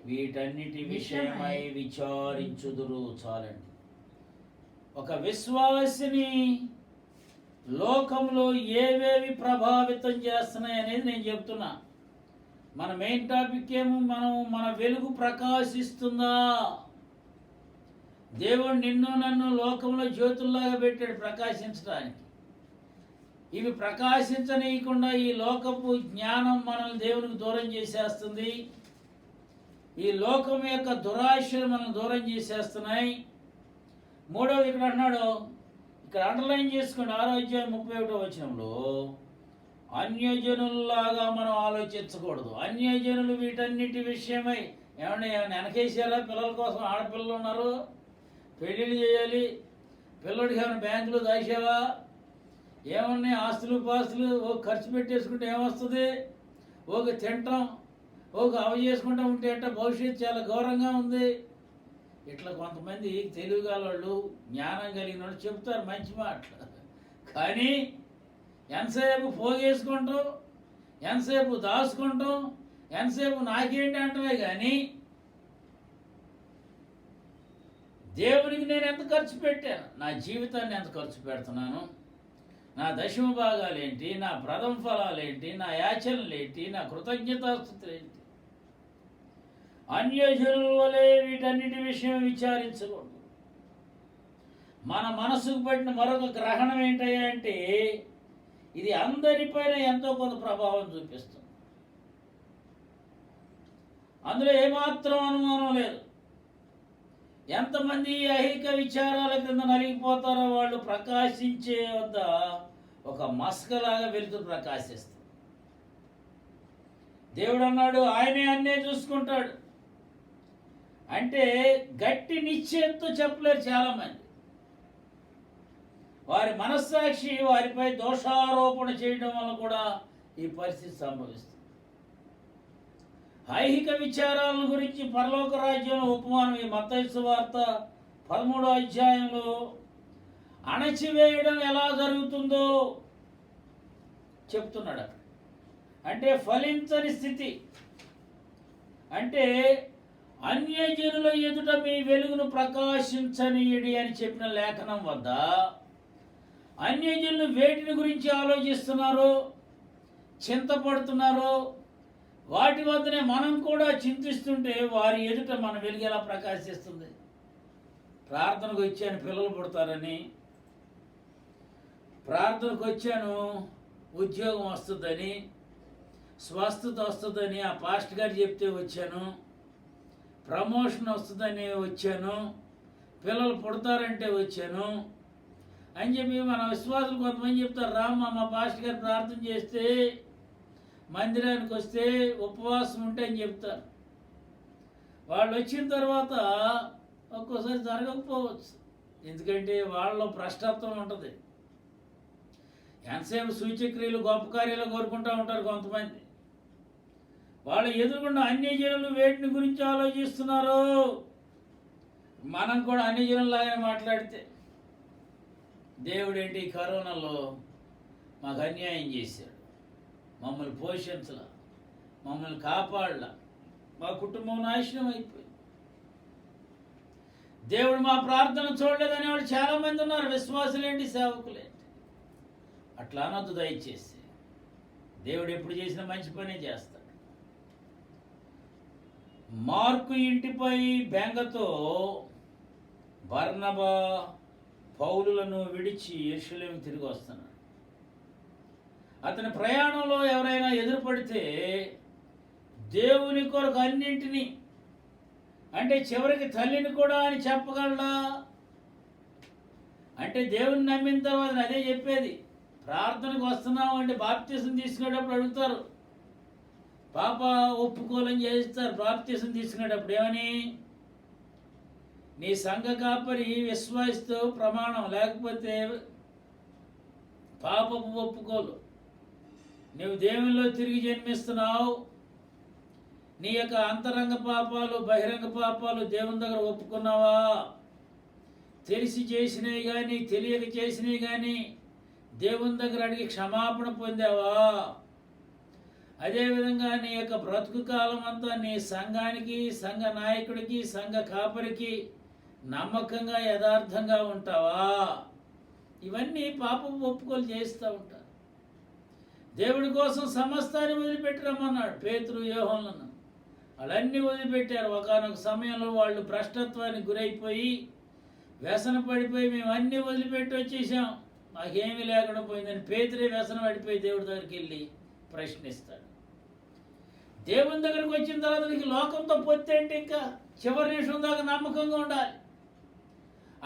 వీటన్నిటి విషయమై విచారించుదురు. చాలండి. ఒక విశ్వాసిని లోకంలో ఏవేవి ప్రభావితం చేస్తున్నాయి అనేది నేను చెప్తున్నా. మన మెయిన్ టాపిక్ ఏమో మన వెలుగు ప్రకాశిస్తుందా? దేవుడు నిన్ను నన్ను లోకంలో జ్యోతుల్లాగా పెట్టాడు ప్రకాశించడానికి. ఇవి ప్రకాశించనీయకుండా ఈ లోకపు జ్ఞానం మనల్ని దేవునికి దూరం చేసేస్తుంది. ఈ లోకం యొక్క దురాశలు మనం దూరం చేసేస్తున్నాయి. మూడవది ఇక్కడ అన్నాడు, ఇక్కడ అండర్లైన్ చేసుకోండి, 6వ అధ్యాయం 31వ వచనంలో, అన్యజనుల్లాగా మనం ఆలోచించకూడదు. అన్యజనులు వీటన్నిటి విషయమై ఏమన్నా వెనకేసారా? పిల్లల కోసం ఆడపిల్లలు ఉన్నారు, పెళ్ళిళ్ళు చేయాలి, పిల్లడికి ఏమైనా బ్యాంకులో దాచావా? ఏమన్నాయి ఆస్తులు పాస్తులు ఖర్చు పెట్టేసుకుంటే ఏమొస్తుంది? తింటాం, అవి చేసుకుంటూ ఉంటే అంటే భవిష్యత్తు చాలా ఘోరంగా ఉంది. ఇట్లా కొంతమంది తెలివిగలవాళ్ళు, జ్ఞానం కలిగిన వాళ్ళు చెప్తారు మంచి మాటలు, కానీ ఎంతసేపు పోగేసుకుంటాం, ఎంతసేపు దాచుకుంటాం, ఎంతసేపు నాకేంటి అంటమే. కానీ దేవునికి నేను ఎంత ఖర్చు పెట్టాను, నా జీవితాన్ని ఎంత ఖర్చు పెడుతున్నాను, నా దశమ భాగాలు ఏంటి, నా ప్రథమ ఫలాలు ఏంటి, నా యాచనలు ఏంటి, నా కృతజ్ఞతాస్తుతులు ఏంటి? అన్యజనుల వలె వీటన్నిటి విషయం విచారించకూడదు. మన మనసుకు పట్టిన మరొక గ్రహణం ఏంటయ్యా అంటే, ఇది అందరిపైన ఎంతో కొంత ప్రభావం చూపిస్తుంది. అందులో ఏమాత్రం అనుమానం లేదు. ఎంతమంది ఐహిక విచారాల కింద నలిగిపోతారో వాళ్ళు ప్రకాశించే వద్ద ఒక మస్కలాగా వెలుతూ ప్రకాశిస్తారు. దేవుడు అన్నాడు ఆయనే అన్నే చూసుకుంటాడు అంటే గట్టి నిశ్చయంతో చెప్పలేరు చాలామంది. వారి మనస్సాక్షి వారిపై దోషారోపణ చేయడం వల్ల కూడా ఈ పరిస్థితి సంభవిస్తుంది. ఐహిక విచారాల గురించి పరలోక రాజ్యంలో ఉపమానం ఈ మత్తయి సువార్త 13వ అధ్యాయంలో అణచివేయడం ఎలా జరుగుతుందో చెప్తున్నాడు. అంటే ఫలించని స్థితి, అంటే అన్యజనుల ఎదుట మీ వెలుగును ప్రకాశించనీయడి అని చెప్పిన లేఖనం వద్ద అన్యజనులు వేటిని గురించి ఆలోచిస్తున్నారో, చింతపడుతున్నారో, వాటి వద్దనే మనం కూడా చింతిస్తుంటే వారి ఎదుట మన వెలుగు ఎలా ప్రకాశిస్తుంది? ప్రార్థనకు వచ్చాను పిల్లలు పుడతారని, ప్రార్థనకు వచ్చాను ఉద్యోగం వస్తుందని, స్వస్థత వస్తుందని ఆ పాస్టర్ గారు చెప్తే వచ్చాను, ప్రమోషన్ వస్తుందని వచ్చాను, పిల్లలు పుడతారంటే వచ్చాను అని చెప్పి మన విశ్వాసులు కొంతమంది చెప్తారు, రామ్మ మా పాస్టర్ గారు ప్రార్థన చేస్తే మందిరానికి వస్తే ఉపవాసం ఉంటే అని చెప్తారు. వాళ్ళు వచ్చిన తర్వాత ఒక్కోసారి జరగకపోవచ్చు, ఎందుకంటే వాళ్ళలో భ్రష్టత్వం ఉంటుంది. ఎంతసేపు సూచక్రియలు గొప్ప కార్యాలు కోరుకుంటూ ఉంటారు కొంతమంది. వాళ్ళు ఎదురుకుండా అన్యజనులు వేటిని గురించి ఆలోచిస్తున్నారు. మనం కూడా అన్యజనులాగానే మాట్లాడితే, దేవుడేంటి కరోనాలో మాకు అన్యాయం చేశాడు, మమ్మల్ని పోషించలా, మమ్మల్ని కాపాడలా, మా కుటుంబం నాశనం అయిపోయింది, దేవుడు మా ప్రార్థన చూడలేదనే వాళ్ళు చాలామంది ఉన్నారు. విశ్వాసులేంటి, సేవకులేంటి. అట్లా అనొద్దు దయచేసి. దేవుడు ఎప్పుడు చేసిన మంచి పనే చేస్తాడు. మార్కు ఇంటిపై బెంగతో బర్నబా పౌలులను విడిచి యెరూషలేము తిరిగి వస్తున్నాడు. అతని ప్రయాణంలో ఎవరైనా ఎదురుపడితే దేవుని కొరకు అన్నింటినీ, అంటే చివరికి తల్లిని కూడా అని చెప్పగలడా? అంటే దేవుని నమ్మిన తర్వాత అదే చెప్పేది. ప్రార్థనకు వస్తున్నావు అంటే బాప్తీసం తీసుకునేటప్పుడు అడుగుతారు, పాప ఒప్పుకోలని చేస్తారు. బాప్తీసం తీసుకునేటప్పుడు ఏమని? నీ సంఘ కాపరి విశ్వాసతో ప్రమాణం, లేకపోతే పాపపు ఒప్పుకోలు, నువ్వు దేవునిలో తిరిగి జన్మిస్తున్నావు, నీ యొక్క అంతరంగ పాపాలు బహిరంగ పాపాలు దేవుని దగ్గర ఒప్పుకున్నావా? తెలిసి చేసినవి కానీ తెలియక చేసినవి కానీ దేవుని దగ్గర అడిగి క్షమాపణ పొందావా? అదేవిధంగా నీ యొక్క బ్రతుకు కాలం అంతా నీ సంఘానికి, సంఘ నాయకుడికి, సంఘ కాపరికి నమ్మకంగా యథార్థంగా ఉంటావా? ఇవన్నీ పాపం ఒప్పుకోలు చేస్తూ ఉంటారు. దేవుడి కోసం సమస్తాన్ని వదిలిపెట్టి రమ్మన్నాడు పేతురు, యోహానులను. వాళ్ళన్నీ వదిలిపెట్టారు. ఒకానొక సమయంలో వాళ్ళు భ్రష్టత్వానికి గురైపోయి వ్యసన పడిపోయి మేము అన్నీ వదిలిపెట్టి వచ్చేసాం, మాకేమీ లేకుండా పోయిందని పేతురే వ్యసన పడిపోయి దేవుడి దగ్గరికి వెళ్ళి ప్రశ్నిస్తాడు. దేవుని దగ్గరికి వచ్చిన తర్వాత నీకు లోకంతో పొత్తి ఏంటి? ఇంకా చివరి నిమిషం దాకా నమ్మకంగా ఉండాలి.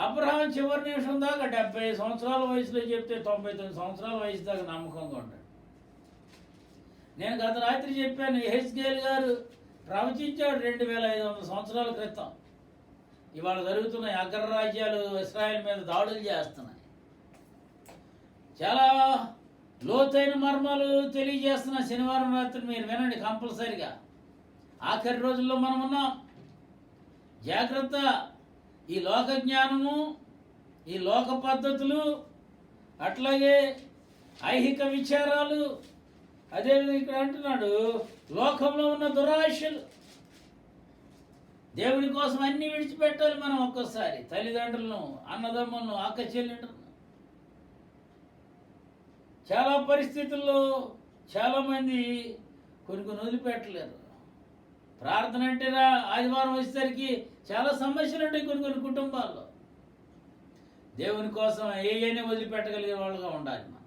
అబ్రహాం చివరి నిమిషం దాకా 70 సంవత్సరాల వయసులో చెప్తే 99 సంవత్సరాల వయసు దాకా నమ్మకంగా ఉంటాడు. నేను గత రాత్రి చెప్పాను, యెహెజ్కేలు గారు ప్రవచించాడు 2500 సంవత్సరాల క్రితం. ఇవాళ జరుగుతున్నాయి అగ్రరాజ్యాలు ఇశ్రాయేల్ మీద దాడులు చేస్తున్నాయి. చాలా లోతైన మర్మాలు తెలియజేస్తున్న శనివారం రాత్రి మీరు వినండి కంపల్సరిగా. ఆఖరి రోజుల్లో మనం ఉన్నాం. జాగ్రత్త. ఈ లోక జ్ఞానము, ఈ లోక పద్ధతులు, అట్లాగే ఐహిక విచారాలు, అదేవిధంగా ఇక్కడ అంటున్నాడు లోకంలో ఉన్న దురాశలు. దేవుని కోసం అన్నీ విడిచిపెట్టాలి మనం ఒక్కోసారి. తల్లిదండ్రులను, అన్నదమ్ములను, అక్క చెల్లెండ్రులను. చాలా పరిస్థితుల్లో చాలామంది కొన్ని వదిలిపెట్టలేరు. ప్రార్థన అంటే ఆదివారం వచ్చేసరికి చాలా సమస్యలు ఉంటాయి కొన్ని కుటుంబాల్లో. దేవుని కోసం ఏయైనా వదిలిపెట్టగలిగే వాళ్ళుగా ఉండాలి మనం.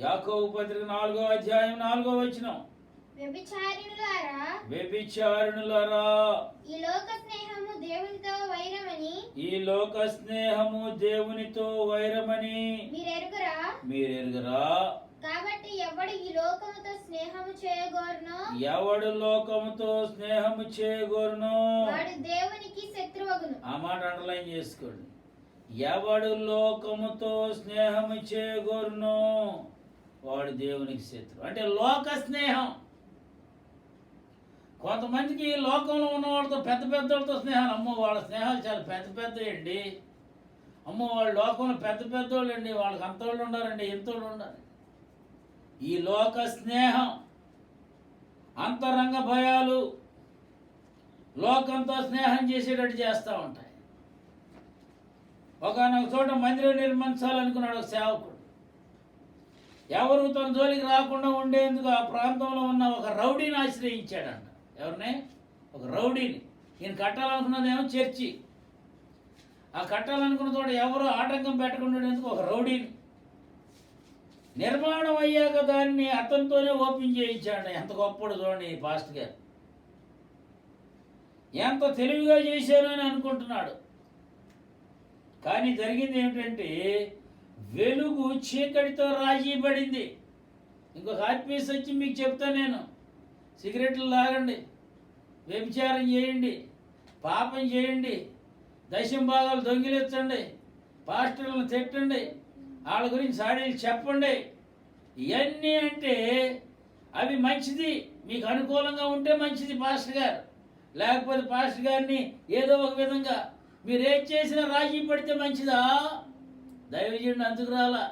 యాకోబు పత్రిక 4వ అధ్యాయం 4వ వచనం. వ్యభిచారిణులారా, ఈ లోక స్నేహము దేవునితో వైరమని మీరెరుగరా? కాబట్టి ఎవడు ఈ లోకముతో స్నేహము చేయగోరునో వాడు దేవునికి శత్రువగును. ఆ మాట అండర్లైన్ చేసుకోండి. ఎవడు లోకముతో స్నేహము చేయగోరునో వాడు దేవునికి శత్రువు. అంటే లోక స్నేహం. కొంతమందికి లోకంలో ఉన్న వాళ్ళతో పెద్ద పెద్దలతో స్నేహాలు. అమ్మో వాళ్ళ స్నేహాలు చాలా పెద్ద పెద్దయండి. అమ్మో వాళ్ళ లోకంలో పెద్ద పెద్దోళ్ళు అండి, వాళ్ళకి అంతోళ్ళు ఉండాలండి, ఎంతోళ్ళు ఉండాలి. ఈ లోక స్నేహం, అంతరంగ భయాలు లోకంతో స్నేహం చేసేటట్టు చేస్తూ ఉంటాయి. ఒకనొక చోట మందిరం నిర్మించాలనుకున్నాడు ఒక సేవకుడు. ఎవరు తన జోలికి రాకుండా ఉండేందుకు ఆ ప్రాంతంలో ఉన్న ఒక రౌడీని ఆశ్రయించాడంట. ఎవరిని? ఒక రౌడీని. ఈయన కట్టాలనుకున్నదేమో చర్చి. ఆ కట్టాలనుకున్న చోట ఎవరు ఆటంకం పెట్టకుండా ఉండేందుకు ఒక రౌడీని. నిర్మాణం అయ్యాక దాన్ని అతనితోనే ఓపెన్ చేయించాడు. ఎంత గొప్పడు చూడండి ఈ పాస్టర్ గారు. ఎంత తెలివిగా చేశాను అని అనుకుంటున్నాడు. కానీ జరిగింది ఏమిటంటే వెలుగు చీకటితో రాజీ పడింది. ఇంకొక ఆత్మీయస్ వచ్చి మీకు చెప్తా నేను, సిగరెట్లు తాగండి, వ్యభిచారం చేయండి, పాపం చేయండి, దశం భాగాలు దొంగిలించండి, పాస్టర్లను తిట్టండి, వాళ్ళ గురించి సాడీలు చెప్పండి. ఇవన్నీ అంటే అవి మంచిది, మీకు అనుకూలంగా ఉంటే మంచిది పాస్టర్ గారు. లేకపోతే పాస్టర్ గారిని ఏదో ఒక విధంగా మీరు ఏం చేసినా రాజీ పడితే మంచిదా? దైవజనుడు అందుకు రాలా.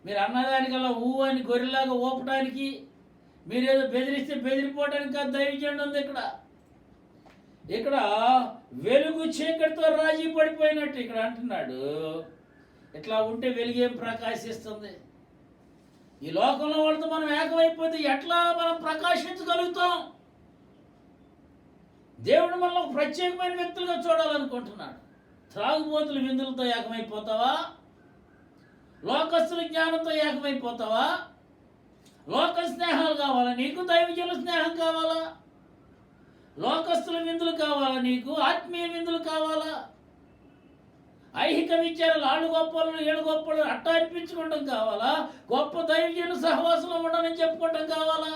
మీరు అన్నదానికల్లా అని గొర్రెలాగా ఊపడానికి, మీరేదో బెదిరిస్తే బెదిరిపోవడానికి కాదు దైవజనుడు ఉంది ఇక్కడ. ఇక్కడ వెలుగు చీకటితో రాజీ పడిపోయినట్టు ఇక్కడ అంటున్నాడు. ఇట్లా ఉంటే వెలుగేం ప్రకాశిస్తుంది? ఈ లోకంలో వాళ్ళతో మనం ఏకమైపోతే ఎట్లా మనం ప్రకాశించగలుగుతాం? దేవుడు మనలో ప్రత్యేకమైన వ్యక్తులుగా చూడాలనుకుంటున్నాడు. త్రాగుబోతుల విందులతో ఏకమైపోతావా? లోకస్తుల జ్ఞానంతో ఏకమైపోతావా? లోక స్నేహాలు కావాలా నీకు? దైవజనుల స్నేహం కావాలా? లోకస్తుల విందులు కావాలా నీకు? ఆత్మీయ విందులు కావాలా? ఐహిక విచారాలు ఆళ్ళు గొప్పలు ఏడు గొప్పలు అట్టా అనిపించుకోవడం కావాలా? గొప్ప దైవజనుల సహవాసంలో ఉండని చెప్పుకోవడం కావాలా?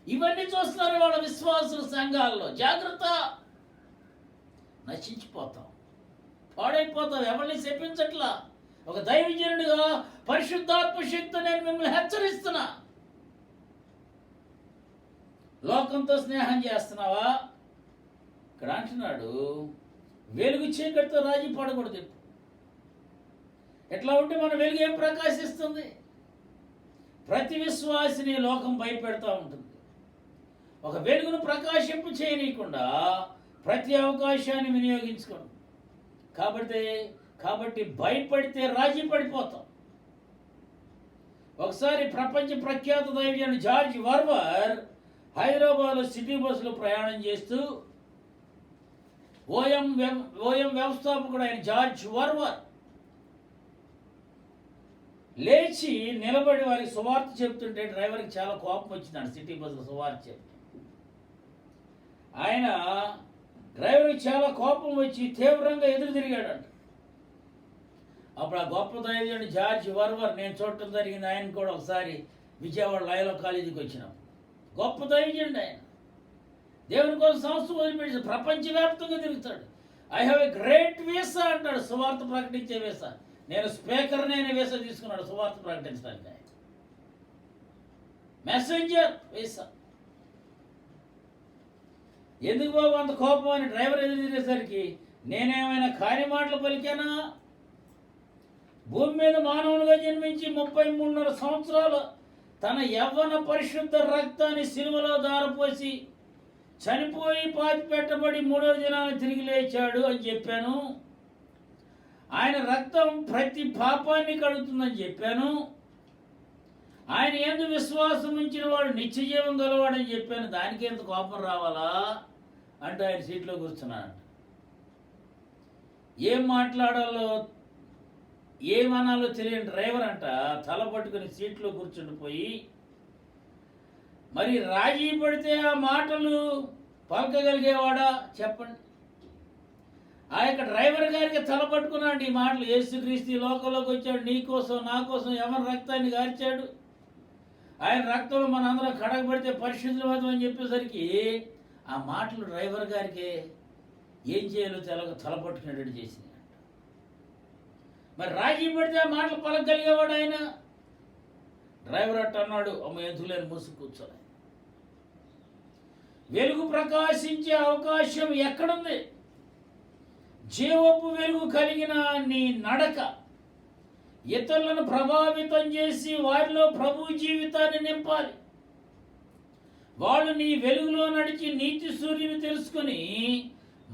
ఇవన్నీ చూస్తున్నారు వాళ్ళ విశ్వాసుల సంఘాల్లో. జాగ్రత్త, నశించిపోతాం, పాడైపోతాం. ఎవరిని చెప్పించట్లా. ఒక దైవజనుడిగా పరిశుద్ధాత్మ శక్తి నేను మిమ్మల్ని హెచ్చరిస్తున్నా. లోకంతో స్నేహం చేస్తున్నావా? ఇక్కడ అంటున్నాడు వెలుగు చీకటితో రాజీ పడకూడదు. ఎట్లా ఉంటే మన వెలుగు ఏం ప్రకాశిస్తుంది? ప్రతి విశ్వాసిని లోకం భయపెడతా ఉంటుంది. ఒక వెలుగును ప్రకాశింపు చేయనీయకుండా ప్రతి అవకాశాన్ని వినియోగించుకోండి. కాబట్టి భయపడితే రాజీ పడిపోతాం. ఒకసారి ప్రపంచ ప్రఖ్యాత దైవజనుడు జార్జ్ వర్వర్ హైదరాబాద్లో సిటీ బస్సులో ప్రయాణం చేస్తూ ఓఎం వ్యవస్థాపకుడు అయిన జార్జ్ వర్వర్ లేచి నిలబడి వారికి సువార్త చెప్తుంటే డ్రైవర్కి చాలా కోపం వచ్చిందంట. సిటీ బస్సులో సువార్త చెప్తే ఆయన డ్రైవర్కి చాలా కోపం వచ్చి తీవ్రంగా ఎదురు తిరిగాడంట. అప్పుడు ఆ గొప్ప దైవజనుడు జార్జ్ వర్వర్, నేను చూడటం జరిగింది, ఆయన కూడా ఒకసారి విజయవాడ లయలో కాలేజీకి వచ్చినాం. గొప్ప దైవజనుడు ఆయన, దేవుని కోసం సంస్థ వదిలిపెట్టి ప్రపంచవ్యాప్తంగా తిరుగుతాడు. I have a great visa అంటాడు, సువార్త ప్రకటించే వీసా. నేను స్పీకర్ని అయిన వీసా తీసుకున్నాడు సువార్త ప్రకటించడానికి. ఆయన మెసెంజర్ వీసా. ఎందుకు బాబు అంత కోపం అని డ్రైవర్ ఎదురు తిరిగేసరికి, నేనేమైనా కాని మాటలు పలికానా? భూమి మీద మానవులుగా జన్మించి 33.5 సంవత్సరాలు తన యవ్వన పరిశుద్ధ రక్తాన్ని సిలువలో దారపోసి చనిపోయి పాతి పెట్టబడి 3వ దినాన్ని తిరిగి లేచాడు అని చెప్పాను. ఆయన రక్తం ప్రతి పాపాన్ని కడుగుతుందని చెప్పాను. ఆయన యందు విశ్వాసం ఉంచిన వాడు నిత్య జీవం గలవాడని చెప్పాను. దానికి ఎంత కోపం రావాలా అంటూ ఆయన సీట్లో కూర్చున్నాడు. ఏం మాట్లాడాలో ఏమనాలో తెలియని డ్రైవర్ అంట తల పట్టుకుని సీట్లో కూర్చుండిపోయి, మరి రాజీ పడితే ఆ మాటలు పలకగలిగేవాడా చెప్పండి? ఆ యొక్క డ్రైవర్ గారికి తల పట్టుకున్నాడు ఈ మాటలు. యేసుక్రీస్తు లోకంలోకి వచ్చాడు, నీ కోసం నా కోసం ఎవరి రక్తాన్ని గార్చాడు, ఆయన రక్తంలో మనందరం కడగబడితే పరిశుద్ధమవుతాం అని చెప్పేసరికి ఆ మాటలు డ్రైవర్ గారికి ఏం చేయాలో తల పట్టుకునేటట్టు చేసింది. మరి రాజీ పడితే ఆ మాటలు పలకగలిగేవాడు ఆయన. డ్రైవర్ అట్ట అన్నాడు, అమ్మ ఎందులేని మూసుకు కూర్చోలే. వెలుగు ప్రకాశించే అవకాశం ఎక్కడుంది? జీవపు వెలుగు కలిగిన నీ నడక ఇతరులను ప్రభావితం చేసి వారిలో ప్రభు జీవితాన్ని నింపాలి. వాళ్ళు నీ వెలుగులో నడిచి నీతి సూర్యుని తెలుసుకుని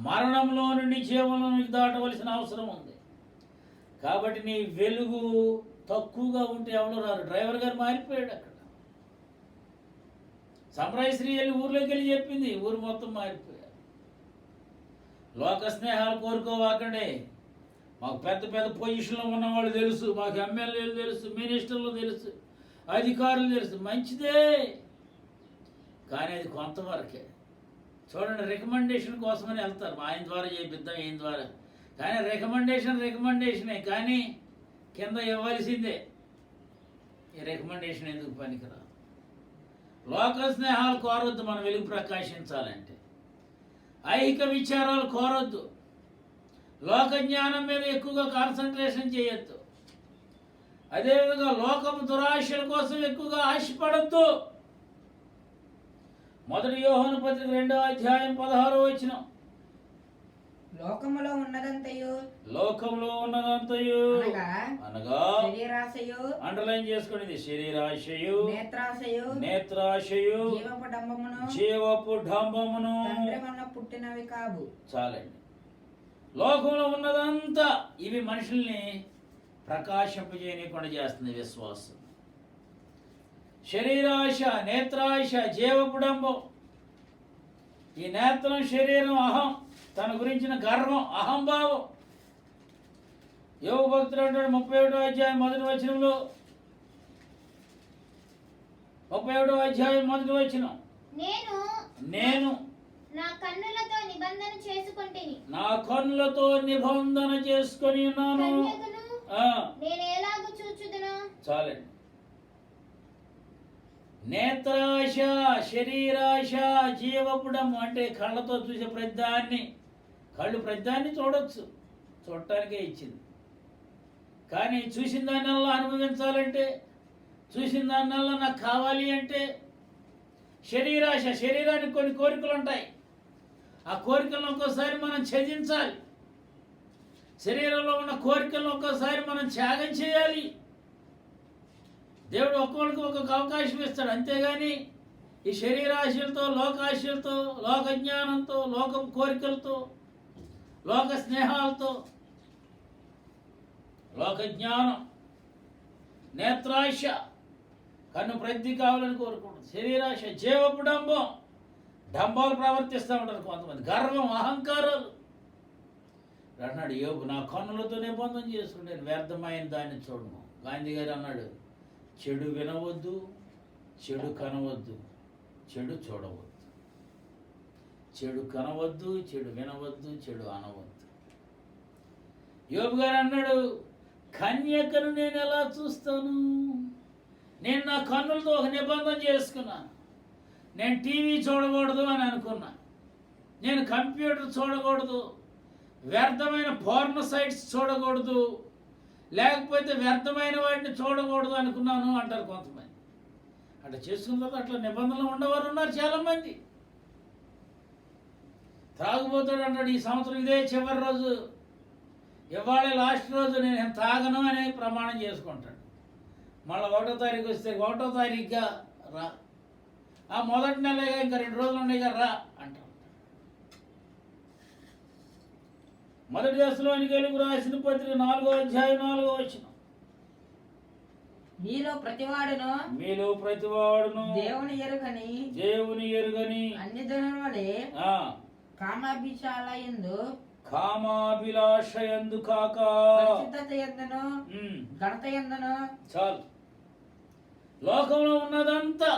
మరణంలో నుండి జీవంలోనికి దాటవలసిన అవసరం ఉంది. కాబట్టి నీ వెలుగు తక్కువగా ఉంటే ఎవరు రారు. డ్రైవర్ గారు మారిపోయాడు. అక్కడ సంప్రాయశ్రీ వెళ్ళి ఊర్లోకి వెళ్ళి చెప్పింది, ఊరు మొత్తం మారిపోయారు. లోక స్నేహాలు కోరుకోవాకండి. మాకు పెద్ద పెద్ద పొజిషన్లో ఉన్నవాళ్ళు తెలుసు, మాకు ఎమ్మెల్యేలు తెలుసు, మినిస్టర్లు తెలుసు, అధికారులు తెలుసు, మంచిదే. కానీ అది కొంతవరకే. చూడండి, రికమెండేషన్ కోసమని వెళ్తారు, ఆయన ద్వారా చేపిద్దాం ఈయన ద్వారా. కానీ రికమెండేషనే, కానీ కింద ఇవ్వాల్సిందే. ఈ రికమెండేషన్ ఎందుకు పనికిరా? లోక స్నేహాలు కోరొద్దు. మనం వెలుగు ప్రకాశించాలంటే ఐహిక విచారాలు కోరొద్దు. లోక జ్ఞానం మీద ఎక్కువగా కాన్సన్ట్రేషన్ చేయొద్దు. అదేవిధంగా లోకపు దురాశల కోసం ఎక్కువగా ఆశపడద్దు. 1 యోహాను పత్రిక 2వ అధ్యాయం 16వ వచనం, లోకములో ఉన్నదంతయు అనగా శరీరాశయు, అండర్లైన్ చేసుకోండి, శరీరాశయు, నేత్రాశయు, జీవపు డంబమును పుట్టినవి కావు. చాలండి. లోకంలో ఉన్నదంతా ఇవి మనుషుల్ని ప్రకాశింపజేయకుండా చేస్తుంది విశ్వాసం. శరీరాశ, నేత్రాశ, జీవపుడంబం. ఈ నేత్రం, శరీరం, అహం, తన గురించిన గర్వం, అహంభావం. యోగ భక్తుడు అంటాడు 31వ అధ్యాయం 1వ వచనంలో, 31వ అధ్యాయం 1వ వచనం, నేను నా కన్నులతో నిబంధన చేసుకొని ఉన్నాను. నేను ఎలాగూ చూచుదును. చాలండి. నేత్రాశ, శరీరాశ, జీవపుడం అంటే కళ్ళతో చూసే ప్రతిదాన్ని. కళ్ళు ప్రతిదాన్ని చూడొచ్చు, చూడటానికే ఇచ్చింది. కానీ చూసిన దానివల్ల అనుభవించాలంటే, చూసిన దానివల్ల నాకు కావాలి అంటే, శరీరాశ, శరీరానికి కొన్ని కోరికలు ఉంటాయి. ఆ కోరికలను ఒక్కోసారి మనం ఛేదించాలి. శరీరంలో ఉన్న కోరికలను ఒక్కోసారి మనం త్యాగం చేయాలి. దేవుడు ఒక్కొక్కరికి ఒక్కొక్క అవకాశం ఇస్తాడు. అంతేగాని ఈ శరీరాశలతో, లోకాశలతో, లోక జ్ఞానంతో, లోక కోరికలతో, లోక స్నేహాలతో, లోక జ్ఞానం, నేత్రాశ, కన్ను ప్రతి కావాలని కోరుకుంటుంది. శరీరాశ, జీవపు డంబం, డంబాలు ప్రవర్తిస్తూ ఉంటారు కొంతమంది. గర్వం, అహంకారాలు. అన్నాడు యోబు, నా కన్నులతో నిబంధన చేసుకుంటే వ్యర్థమైన దాన్ని చూడము. గాంధీ గారు అన్నాడు, చెడు వినవద్దు, చెడు కనవద్దు, చెడు చూడవద్దు. చెడు కనవద్దు, చెడు వినవద్దు, చెడు అనవద్దు. యోబు గారు అన్నాడు, కన్యకను నేను ఎలా చూస్తాను? నేను నా కన్నులతో ఒక నిబంధన చేసుకున్నాను. నేను టీవీ చూడకూడదు అని అనుకున్నా, నేను కంప్యూటర్ చూడకూడదు, వ్యర్థమైన పోర్న్ సైట్స్ చూడకూడదు, లేకపోతే వ్యర్థమైన వాటిని చూడకూడదు అనుకున్నాను అంటారు కొంతమంది. అట్లా చేసుకున్న తర్వాత అట్లా నిబంధనలు ఉండేవారు ఉన్నారు చాలామంది. తాగుబోతాడు అంటాడు, ఈ సంవత్సరం ఇదే చివరి రోజు, ఇవాళ లాస్ట్ రోజు నేను తాగను అని ప్రమాణం చేసుకుంటాడు. మళ్ళీ 1వ తారీఖు వస్తే 1వ తారీఖుగా రా, ఆ మొదటి నెలగా ఇంకా 2 రోజులు ఉన్నాయి రా అంటాడు. మొదటి దశలోనికెలుగు రాసిన పత్రిక 4వ అధ్యాయం 4వ వచనం. మీలో ప్రతివాడును దేవుని ఎరుగని అన్ని జనుల వలె కామాభిలాష యందు కాక పరిశుద్ధత యందును ఘనత యందును. చాలు, లోకంలో ఉన్నదంతా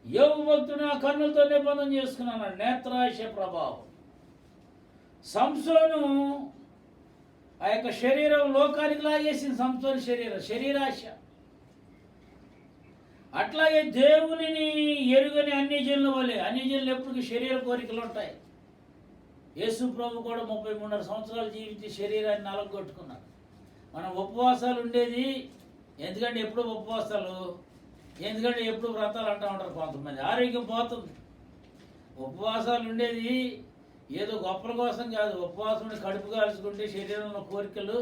యోబు భక్తుడు నా కన్నులతో నిబంధన చేసుకున్నాను. నేత్రాశ ప్రభావం. సంసోను ఆ యొక్క శరీరం లోకానికి లాగేసింది. సంసోను శరీరాశ. అట్లాగే దేవునిని ఎరుగని అన్ని జనుల వలె, అన్ని జనులు ఎప్పటికీ శరీర కోరికలు ఉంటాయి. యేసు ప్రభు కూడా 33 సంవత్సరాలు జీవించి శరీరాన్ని నలగొట్టుకున్నాడు. మనం ఉపవాసాలు ఉండేది ఎందుకంటే ఎప్పుడు ఉపవాసాలు, ఎందుకంటే ఎప్పుడు వ్రతాలు అంటూ ఉంటారు కొంతమంది. ఆరోగ్యం పోతుంది. ఉపవాసాలు ఉండేది ఏదో గొప్పల కోసం కాదు. ఉపవాసం ఉండి కడుపు కాల్చుకుంటే శరీరంలో కోరికలు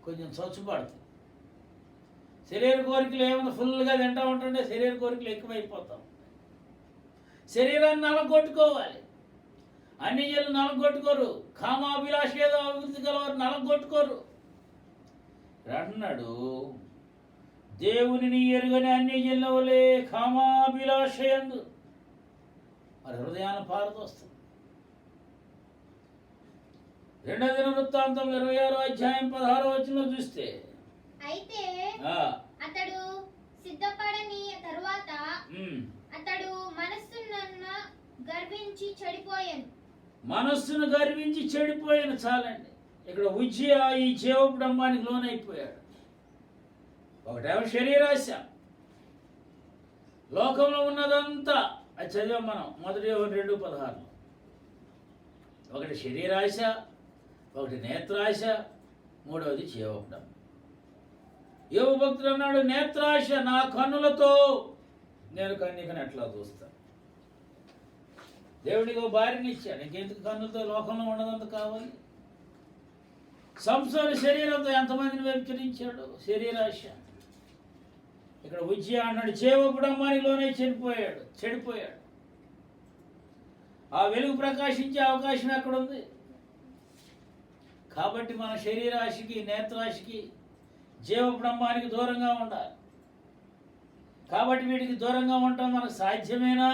కొంచెం చచ్చుపడతాయి. శరీర కోరికలు ఏమైనా ఫుల్గా తింటూ ఉంటుంటే శరీర కోరికలు ఎక్కువైపోతాం. శరీరాన్ని నలగొట్టుకోవాలి. అన్ని జనులు నలగొట్టుకోరు. కామాభిలాష ఏదో అభివృద్ధి గలవారు నలగొట్టుకోరు. అంటున్నాడు, దేవునిని ఎరుగని అన్ని జనుల వలె కామాభిలాష యందు. మరి హృదయాన్ని పారదోస్తుంది. 2వ దినవృత్తాంతం 26వ అధ్యాయం 16వ వచనంలో చూస్తే, అయితే అతడు సిద్ధపడని తరువాత అతడు మనస్సును గర్వించి చెడిపోయాను. చాలండి. ఇక్కడ ఉజ్జియా ఈ జీవపుడంబానికి లోనైపోయాడు. ఒకటేమో శరీరాశ, లోకంలో ఉన్నదంతా అది చదివాం మనం 1 యోహాను 2:16. ఒకటి శరీరాశ, ఒకటి నేత్రాశ, 3వది జీవపుడం. యోబు భక్తుడు అన్నాడు, నేత్రాశ, నా కన్నులతో నేను కన్యకను ఎట్లా చూస్తాను. దేవుడికి ఒక భార్యని ఇచ్చాడు, ఇంకెందుకు కన్నులతో లోకంలో ఉన్నదంత కావాలి. సంసార శరీరంతో ఎంతమందిని వ్యభిచరించాడు, శరీరాశ. ఇక్కడ ఉజ్జియా అన్నాడు, జీవపుడంబానిలోనే చెడిపోయాడు. ఆ వెలుగు ప్రకాశించే అవకాశం ఎక్కడుంది? కాబట్టి మన శరీరాశికి, నేత్రాశికి, జీవపుడంబానికి దూరంగా ఉండాలి. కాబట్టి వీటికి దూరంగా ఉండటం మనకు సాధ్యమేనా?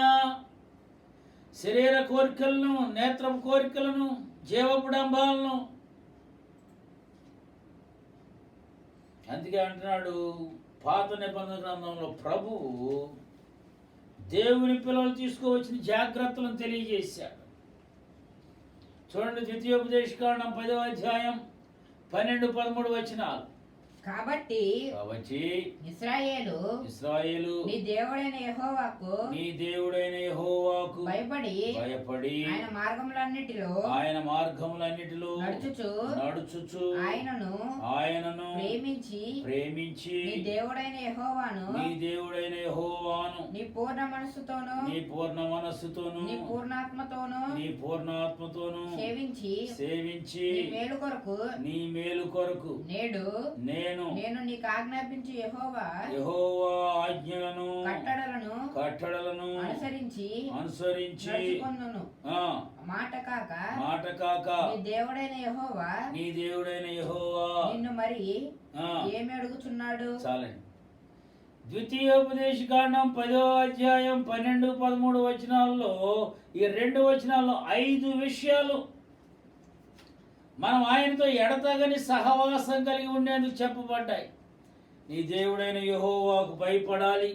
శరీర కోరికలను, నేత్రపు కోరికలను, జీవపుడంబాలను. అందుకే అంటున్నాడు పాత నిబంధన గ్రంథంలో ప్రభువు దేవుని పిల్లలు తీసుకువచ్చిన జాగ్రత్తలను తెలియజేశాడు. చూడండి, ద్వితీయోపదేశకాండం 10వ అధ్యాయం 12-13 వచనాలు. కాబట్టి ఇశ్రాయేలు నీ దేవుడైన యెహోవాకు భయపడి ఆయన మార్గములన్నిటిలో నడుచుచు ఆయనను ప్రేమించి నీ దేవుడైన యెహోవాను నీ పూర్ణ మనస్సుతోను నీ పూర్ణాత్మతోను సేవించి నీ మేలు కొరకు నేను నీకు ఆజ్ఞాపించు యెహోవా ఆజ్ఞలను కట్టడలను అనుసరించి నడుచుకొనును. మాట కాక నీ దేవుడైన యెహోవా నిన్ను మరి ఏమి అడుగుచున్నాడు? చాలండి. ద్వితీయోపదేశకాండం 10వ అధ్యాయం 12-13 వచనాల్లో ఈ 2 వచనాల్లో 5 విషయాలు మనం ఆయనతో ఎడతగని సహవాసం కలిగి ఉండేందుకు చెప్పబడ్డాయి. నీ దేవుడైన యెహోవాకు భయపడాలి,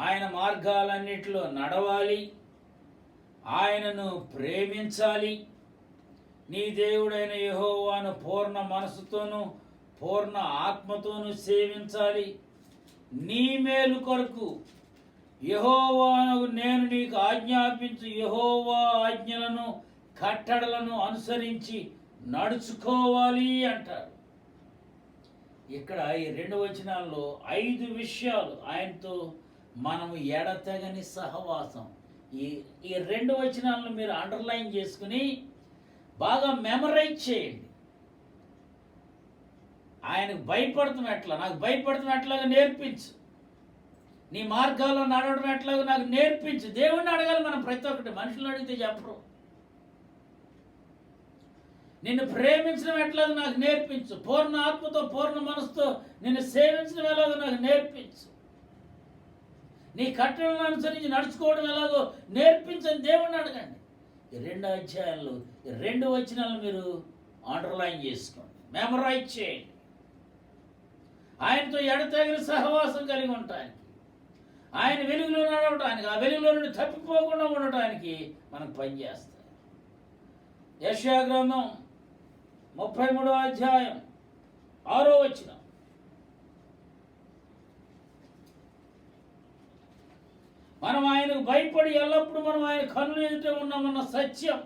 ఆయన మార్గాలన్నిటిలో నడవాలి, ఆయనను ప్రేమించాలి. నీ దేవుడైన యెహోవాను పూర్ణ మనసుతోనూ పూర్ణ ఆత్మతోనూ సేవించాలి. నీ మేలు కొరకు యెహోవాను నేను నీకు ఆజ్ఞాపించు యెహోవా ఆజ్ఞలను కట్టడలను అనుసరించి నడుచుకోవాలి అంటారు. ఇక్కడ ఈ 2 వచనాల్లో 5 విషయాలు ఆయనతో మనము ఎడతెగని సహవాసం. ఈ 2 వచనాలను మీరు అండర్లైన్ చేసుకుని బాగా మెమరైజ్ చేయండి. ఆయనకు భయపడటం ఎట్లా, నాకు భయపడటం ఎట్లాగా నేర్పించు, నీ మార్గాల్లో నడవడం ఎట్లాగో నాకు నేర్పించు. దేవుణ్ణి అడగాలి మనం ప్రతి ఒక్కటి, మనుషులను అడిగితే చెప్పరు. నిన్ను ప్రేమించడం ఎట్లాగో నాకు నేర్పించు, పూర్ణ ఆత్మతో పూర్ణ మనసుతో నిన్ను సేవించడం ఎలాగో నాకు నేర్పించు, నీ కట్టడలను అనుసరించి నడుచుకోవడం ఎలాగో నేర్పించని దేవుణ్ణి అడగండి. ఈ 2 అధ్యాయాలు, ఈ 2 వచనాలు మీరు అండర్లైన్ చేసుకోండి, మెమరైజ్ చేయండి. ఆయనతో ఎడతెగని సహవాసం కలిగి ఉండటానికి, ఆయన వెలుగులో నడవటానికి, ఆ వెలుగులో నుండి తప్పిపోకుండా ఉండటానికి మనకు పనిచేస్తాయి. యెషయా గ్రంథం 33వ అధ్యాయం 6వ వచనం. మనం ఆయనకు భయపడి ఎల్లప్పుడూ మనం ఆయన కన్నులు ఎదుట ఉన్నామన్న సత్యం.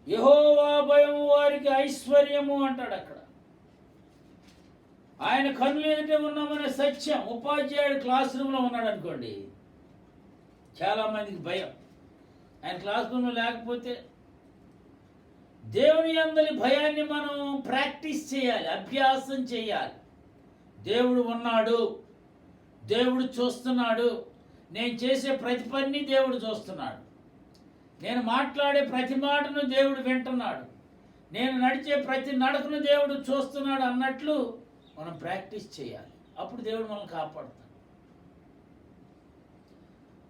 యెహోవా భయము వారికి ఐశ్వర్యము అంటాడు అక్కడ. ఆయన కన్నులు ఎదుట ఉన్నామనే సత్యం. ఉపాధ్యాయుడు క్లాస్ రూమ్లో ఉన్నాడు అనుకోండి, చాలామందికి భయం. ఆయన క్లాస్ రూమ్లో లేకపోతే దేవుని యందలి భయాన్ని మనం ప్రాక్టీస్ చేయాలి, అభ్యాసం చేయాలి. దేవుడు ఉన్నాడు, దేవుడు చూస్తున్నాడు, నేను చేసే ప్రతి పని దేవుడు చూస్తున్నాడు, నేను మాట్లాడే ప్రతి మాటను దేవుడు వింటున్నాడు, నేను నడిచే ప్రతి నడకను దేవుడు చూస్తున్నాడు అన్నట్లు మనం ప్రాక్టీస్ చేయాలి. అప్పుడు దేవుడు మనల్ని కాపాడుతాడు.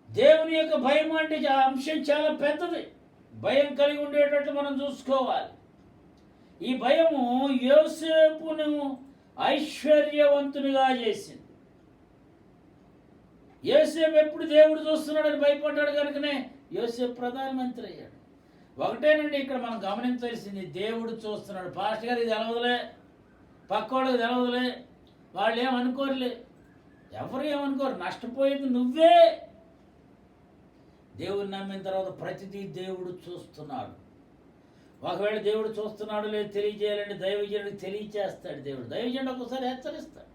దేవుని యొక్క భయం అంటే ఆ అంశం చాలా పెద్దది. భయం కలిగి ఉండేటట్లు మనం చూసుకోవాలి. ఈ భయము యోసేపును ఐశ్వర్యవంతునిగా చేసింది. యోసేపు ఎప్పుడు దేవుడు చూస్తున్నాడని భయపడ్డాడు కనుకనే యోసేపు ప్రధానమంత్రి అయ్యాడు. ఒకటేనండి ఇక్కడ మనం గమనించాల్సింది, దేవుడు చూస్తున్నాడు. పాస్టర్ గారికి తెలవదులే, పక్కోళ్ళకి తెలవదులే, వాళ్ళు ఏమనుకోరులే, ఎవరు ఏమనుకోరు, నష్టపోయేది నువ్వే. దేవుడిని నమ్మిన తర్వాత ప్రతిదీ దేవుడు చూస్తున్నాడు. ఒకవేళ దేవుడు చూస్తున్నాడు లేదు తెలియజేయాలంటే దైవజనుడికి తెలియచేస్తాడు. దేవుడు దైవజనుడు ఒకసారి హెచ్చరిస్తాడు.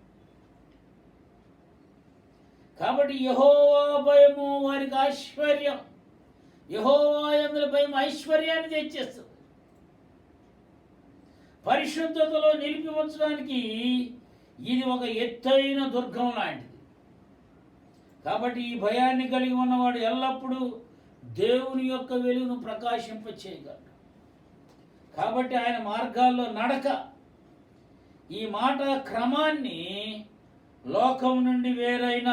కాబట్టి యెహోవా భయము వారికి ఐశ్వర్యం. యెహోవా యందు భయం ఐశ్వర్యాన్ని తెచ్చేస్తుంది. పరిశుద్ధతలో నిలిపి ఉంచడానికి ఇది ఒక ఎత్తైన దుర్గం లాంటిది. కాబట్టి ఈ భయాన్ని కలిగి ఉన్నవాడు ఎల్లప్పుడూ దేవుని యొక్క వెలుగును ప్రకాశింపచేయగలడు. కాబట్టి ఆయన మార్గాల్లో నడక, ఈ మాట క్రమాన్ని లోకం నుండి వేరైన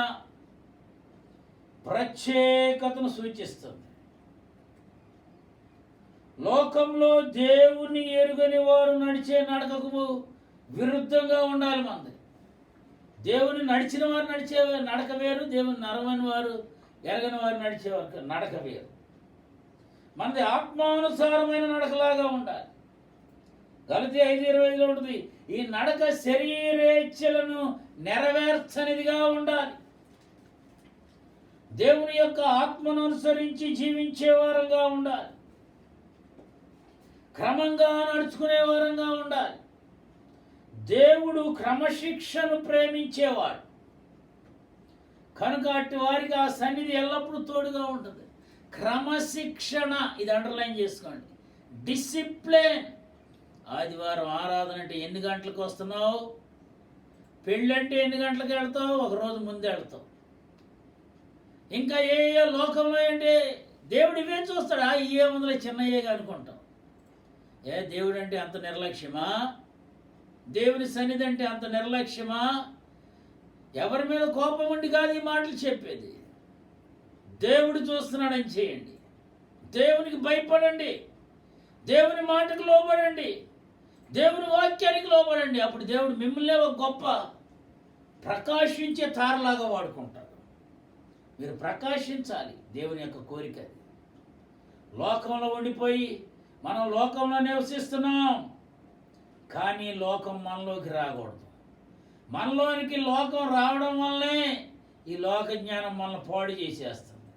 ప్రత్యేకతను సూచిస్తుంది. లోకంలో దేవుని ఎరుగని వారు నడిచే నడకకు విరుద్ధంగా ఉండాలి మంది. దేవుని నడిచిన వారు నడిచే నడక వేరు, దేవుని నరవని వారు ఎరగని వారు నడిచే నడక వేరు. మనది ఆత్మానుసారమైన నడకలాగా ఉండాలి. గలతీ 5:25 ఉంటుంది, ఈ నడక శరీరేచ్ఛలను నెరవేర్చనిదిగా ఉండాలి. దేవుని యొక్క ఆత్మను అనుసరించి జీవించే వారంగా ఉండాలి, క్రమంగా నడుచుకునే వారంగా ఉండాలి. దేవుడు క్రమశిక్షను ప్రేమించేవాడు కనుక అట్టి వారికి ఆ సన్నిధి ఎల్లప్పుడూ తోడుగా ఉంటుంది. క్రమశిక్షణ, ఇది అండర్లైన్ చేసుకోండి. డిసిప్లిన్. ఆదివారం ఆరాధన అంటే ఎన్ని గంటలకు వస్తున్నావు, పెళ్ళంటే ఎన్ని గంటలకు వెళ్తావు, ఒకరోజు ముందే వెళ్తావు. ఇంకా ఏ లోకంలో అంటే దేవుడు ఇవే చూస్తాడు. ఏముందులో చిన్నయ్యేగా అనుకుంటాం. దేవుడు అంటే అంత నిర్లక్ష్యమా? దేవుని సన్నిధి అంటే అంత నిర్లక్ష్యమా? ఎవరి మీద కోపం ఉండి కాదు ఈ మాటలు చెప్పేది. దేవుడు చూస్తున్నాడని చేయండి, దేవునికి భయపడండి. దేవుని మాటకు లోబడండి, దేవుని వాక్యానికి లోబడండి. అప్పుడు దేవుడు మిమ్మల్ని ఒక గొప్ప ప్రకాశించే తారలాగా వాడుకుంటాడు. మీరు ప్రకాశించాలి, దేవుని యొక్క కోరిక అది. లోకంలో ఉండిపోయి మనం లోకంలో నివసిస్తున్నాం, కానీ లోకం మనలోకి రాకూడదు. మనలోనికి లోకం రావడం వల్లే ఈ లోక జ్ఞానం మనల్ని పాడు చేసేస్తుంది,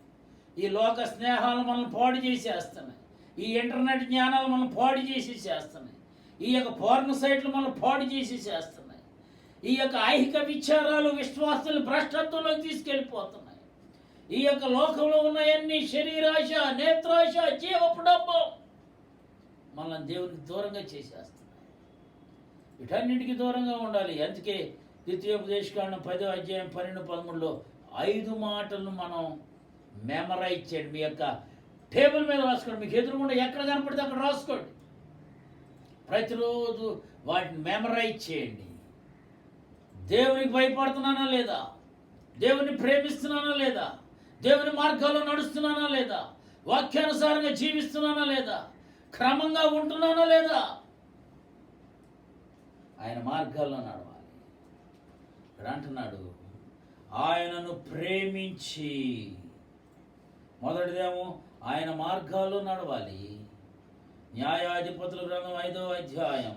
ఈ లోక స్నేహాలు మనల్ని పాడు చేసేస్తున్నాయి, ఈ ఇంటర్నెట్ జ్ఞానాలు మనల్ని పాడు చేసేసేస్తున్నాయి, ఈ యొక్క పోర్న సైట్లు మనల్ని పాడు చేసేసేస్తున్నాయి, ఈ యొక్క ఐహిక విచారాలు విశ్వాసాలు భ్రష్టత్వంలోకి తీసుకెళ్ళిపోతున్నాయి. ఈ యొక్క లోకంలో ఉన్నాయన్నీ శరీరాశ, నేత్రాశ, జీవపు డబ్బు మనల్ని దేవునికి దూరంగా చేసేస్తున్నాయి. వీటన్నిటికీ దూరంగా ఉండాలి. అందుకే ద్వితీయోపదేశకాండం 10వ అధ్యాయం 12, 13లో 5 మాటలను మనం మెమరైజ్ చేయండి. మీ యొక్క టేబుల్ మీద రాసుకోండి, మీకు ఎదురుగుండా ఎక్కడ కనపడితే అక్కడ రాసుకోండి. ప్రతిరోజు వాటిని మెమరైజ్ చేయండి. దేవునికి భయపడుతున్నానా లేదా, దేవుని ప్రేమిస్తున్నానా లేదా, దేవుని మార్గాల్లో నడుస్తున్నానా లేదా, వాక్యానుసారంగా జీవిస్తున్నానా లేదా, క్రమంగా ఉంటున్నానా లేదా, ఆయన మార్గాల్లో నడవాలి. ఇక్కడ అంటున్నాడు ఆయనను ప్రేమించి. మొదటిదేమో ఆయన మార్గాల్లో నడవాలి. న్యాయాధిపతుల గ్రంథం 5వ అధ్యాయం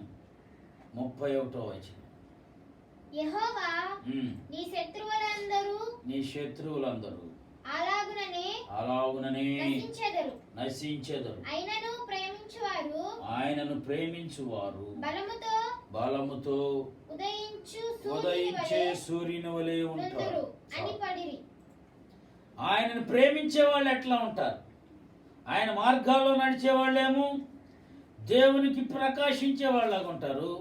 31వ వచనం. యెహోవా నీ శత్రువులందరూ అలాగుననే నశించెదరు. ఆయనను ప్రేమించువారు బలముతో ఉదయించే సూర్యుని వలె ఉంటారు. అని పడిరి. ఆయనను ప్రేమించే వాళ్ళు ఎట్లా ఉంటారు? ఆయన మార్గాల్లో నడిచే వాళ్ళేమో దేవునికి ప్రకాశించే వాళ్ళగా ఉంటారు.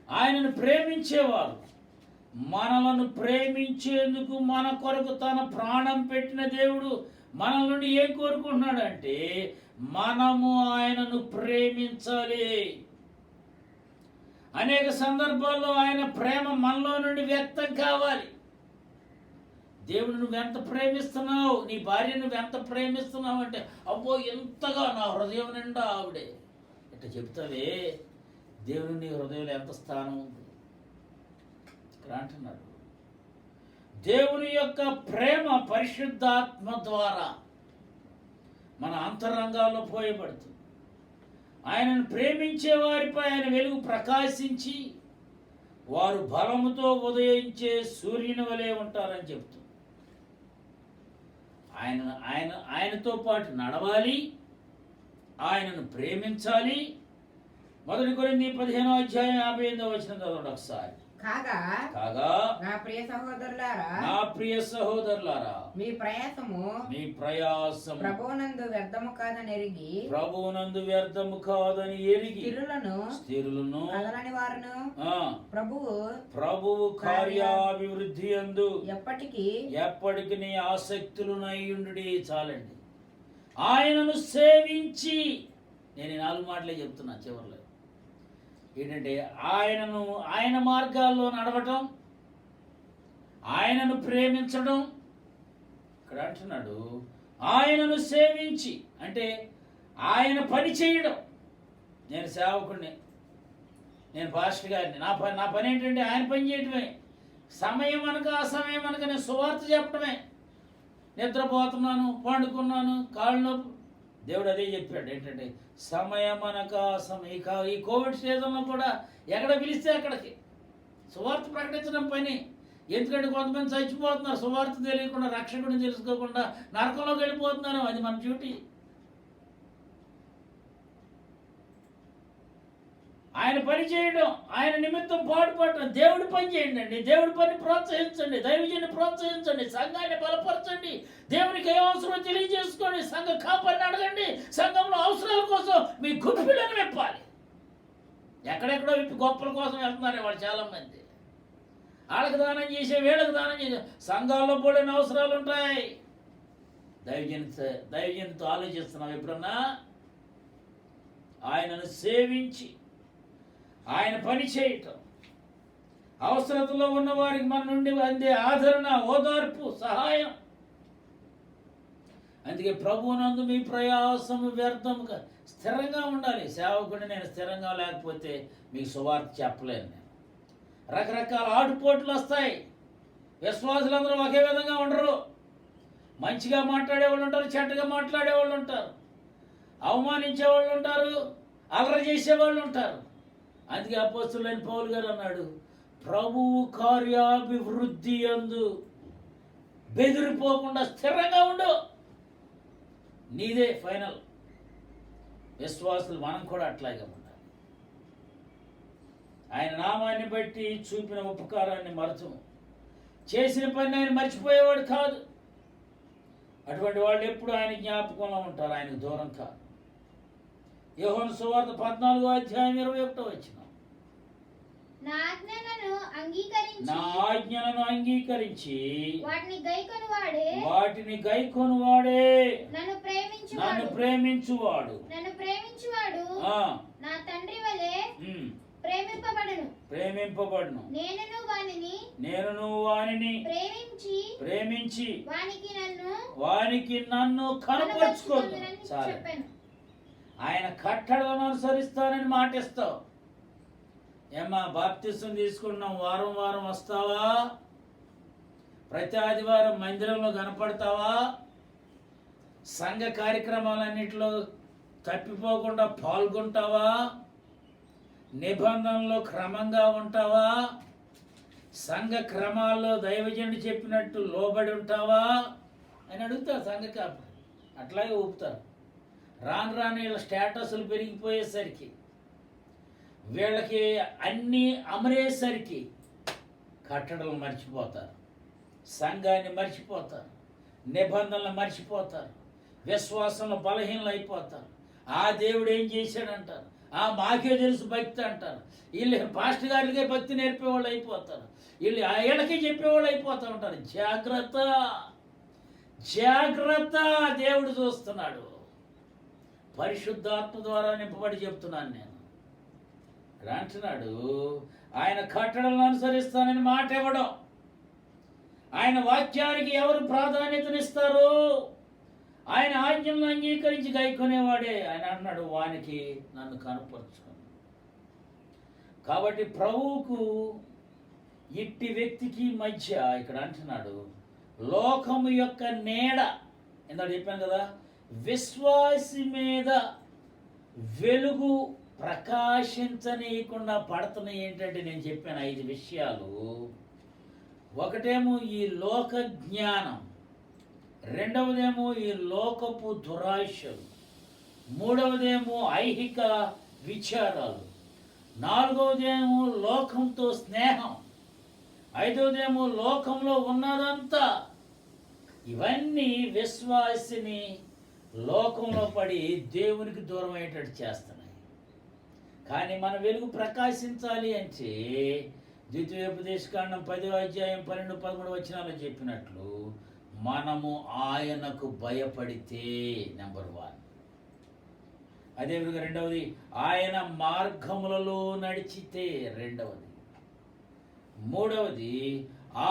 ఆయనను ప్రేమించేవారు మనలను ప్రేమించేందుకు మన కొరకు తన ప్రాణం పెట్టిన దేవుడు మన నుండి ఏం కోరుకుంటున్నాడంటే మనము ఆయనను ప్రేమించాలి. అనేక సందర్భాల్లో ఆయన ప్రేమ మనలో నుండి వ్యక్తం కావాలి. దేవుడు నువ్వెంత ప్రేమిస్తున్నావు, నీ భార్య నువ్వెంత ప్రేమిస్తున్నావు అంటే అబ్బో ఎంతగా నా హృదయం నిండా ఆవిడే ఇట్లా చెప్తావే, దేవుడు నీ హృదయంలో ఎంత స్థానం ఉంది ఇక్కడ అంటున్నాడు. దేవుని యొక్క ప్రేమ పరిశుద్ధాత్మ ద్వారా మన అంతరంగాల్లో పోయబడుతుంది. ఆయనను ప్రేమించే వారిపై ఆయన వెలుగు ప్రకాశించి వారు బలముతో ఉదయించే సూర్యుని వలె ఉంటారని చెప్తుంది. ఆయనతో పాటు నడవాలి, ఆయనను ప్రేమించాలి. 1 కొరింథీ 15వ అధ్యాయం 58వ వచనం చదవండి ఒకసారి. కాగా నా ప్రియ సహోదరులారా మీ ప్రయాసము ప్రభువునందు వ్యర్థము కాదని ఎరిగి స్థిరులను ప్రభువు కార్యాభివృద్ధి యందు ఎప్పటికి నీ ఆసక్తులునయ్యుండుడి. చాలండి. ఆయనను సేవించి, నేను 4 మాటలే చెప్తున్నా చివరిలో ఏంటంటే ఆయన మార్గాల్లో నడవటం, ఆయనను ప్రేమించడం. ఇక్కడ అంటున్నాడు ఆయనను సేవించి అంటే ఆయన పని చేయడం. నేను సేవకుడిని, నేను పాస్టర్ గారిని, నా పని ఏంటంటే ఆయన పని చేయడమే. సమయం అనక అసమయం అనక నేను సువార్త చెప్పడమే. నిద్రపోతున్నాను, పండుకున్నాను, కాళ్ళు నొప్పి, దేవుడు అదే చెప్పాడు ఏంటంటే సమయం అనక సమయం. ఈ కోవిడ్ సీజన్లో కూడా ఎక్కడ పిలిస్తే అక్కడికి సువార్త ప్రకటించడం పని. ఎందుకంటే కొంతమంది చచ్చిపోతున్నారు సువార్త తెలియకుండా, రక్షకుడిని తెలుసుకోకుండా నరకంలోకి వెళ్ళిపోతున్నారు. అది మన డ్యూటీ. ఆయన పని చేయడం, ఆయన నిమిత్తం పాటుపడటం. దేవుడి పని చేయండి అండి, దేవుడి పని ప్రోత్సహించండి, దైవజన్ని ప్రోత్సహించండి, సంఘాన్ని బలపరచండి, దేవునికి ఏం అవసరమో తెలియజేసుకోండి, సంఘ కాపరిని అడగండి, సంఘంలో అవసరాల కోసం మీ గుప్పిలను విప్పాలి. ఎక్కడెక్కడో విప్పి గొప్పల కోసం వెళ్తున్నారు వాళ్ళు చాలామంది. వాళ్ళకి దానం చేసే, వీళ్ళకి దానం చేసే, సంఘాల్లో పడిన అవసరాలు ఉంటాయి. దైవజనితో ఆలోచిస్తున్నాం ఎప్పుడన్నా? ఆయనను సేవించి ఆయన పని చేయటం, అవసరతలో ఉన్న వారికి మన నుండి అందే ఆదరణ, ఓదార్పు, సహాయం. అందుకే ప్రభువునందు మీ ప్రయాసము వ్యర్థముగా స్థిరంగా ఉండాలి. సేవకుడిని నేను స్థిరంగా లేకపోతే మీకు సువార్త చెప్పలేను నేను. రకరకాల ఆటుపోట్లు వస్తాయి. విశ్వాసులందరూ ఒకే విధంగా ఉండరు. మంచిగా మాట్లాడేవాళ్ళు ఉంటారు, చెడ్డగా మాట్లాడేవాళ్ళు ఉంటారు, అవమానించేవాళ్ళు ఉంటారు, అలర చేసేవాళ్ళు ఉంటారు. అందుకే అపోస్తలుడైన పౌలు గారు అన్నాడు, ప్రభువు కార్యాభివృద్ధి యందు బెదిరిపోకుండా స్థిరంగా ఉండు, నీదే ఫైనల్. విశ్వాసులు మనం కూడా అట్లాగే ఉండాలి. ఆయన నామాన్ని బట్టి చూపిన ఉపకారాన్ని మరచము, చేసిన పని ఆయన మర్చిపోయేవాడు కాదు. అటువంటి వాళ్ళు ఎప్పుడు ఆయన జ్ఞాపకంలో ఉంటారు, ఆయనకు దూరం కాదు. యోహాను సువార్త 14:21 నా ఆజ్ఞలను అంగీకరించి వాటిని గైకొనువాడే నన్ను ప్రేమించువాడు నా తండ్రి వలె ప్రేమింపబడును. నేనును వానిని ప్రేమించి వానికి నన్ను కనపరుచుకోను. చెప్పాను. ఆయన కట్టడలను అనుసరిస్తానని మాటిస్తావు. ఏమ్మా, బాప్తిసం తీసుకున్నాం, వారం వారం వస్తావా? ప్రతి ఆదివారం మందిరంలో కనపడతావా? సంఘ కార్యక్రమాలన్నింటిలో తప్పిపోకుండా పాల్గొంటావా? నిబంధనలో క్రమంగా ఉంటావా? సంఘ క్రమాల్లో దైవజనుడు చెప్పినట్టు లోబడి ఉంటావా అని అడుగుతారు సంఘ కాపరి. అట్లాగే ఊపుతారు. రాను వీళ్ళ స్టేటస్లు పెరిగిపోయేసరికి, వీళ్ళకి అన్నీ అమరేసరికి కట్టడలు మర్చిపోతారు, సంఘాన్ని మర్చిపోతారు, నిబంధనలు మర్చిపోతారు, విశ్వాసంలో బలహీనలు అయిపోతారు. ఆ దేవుడు ఏం చేశాడంటారు, మాకే తెలుసు భక్తి అంటారు. వీళ్ళు పాస్టర్ గారికే భక్తి నేర్పేవాళ్ళు అయిపోతారు, వీళ్ళకి చెప్పేవాళ్ళు అయిపోతూ ఉంటారు. జాగ్రత్త, దేవుడు చూస్తున్నాడు. పరిశుద్ధాత్మ ద్వారా నింపబడి చెప్తున్నాను నేను. అంటున్నాడు, ఆయన కట్టడలను అనుసరిస్తానని మాట ఇవ్వడం. ఆయన వాక్యానికి ఎవరు ప్రాధాన్యతనిస్తారు? ఆయన ఆజ్ఞలను అంగీకరించి గైకొనేవాడే. ఆయన అన్నాడు, వానికి నన్ను కనపరుచుకుని. కాబట్టి ప్రభువుకు ఇట్టి వ్యక్తికి మధ్య ఇక్కడ అంటున్నాడు, లోకము యొక్క నీడ. ఇందాక చెప్పాను కదా, విశ్వాసి మీద వెలుగు ప్రకాశించనీయకుండా పడుతున్నాయి. ఏంటంటే నేను చెప్పాను 5 విషయాలు. ఒకటేమో ఈ లోక జ్ఞానం, రెండవదేమో ఈ లోకపు దురాశలు, మూడవదేమో ఐహిక విచారాలు, నాలుగవదేమో లోకంతో స్నేహం, ఐదవదేమో లోకంలో ఉన్నదంతా. ఇవన్నీ విశ్వాసిని లోకంలో పడి దేవునికి దూరం అయ్యేటట్టు చేస్తున్నాయి. కానీ మన వెలుగు ప్రకాశించాలి అంటే ద్వితీయోపదేశకాండం 10:12-13 చెప్పినట్లు మనము ఆయనకు భయపడితే నెంబర్ 1. అదేవిధంగా రెండవది, ఆయన మార్గములలో నడిచితే రెండవది. మూడవది,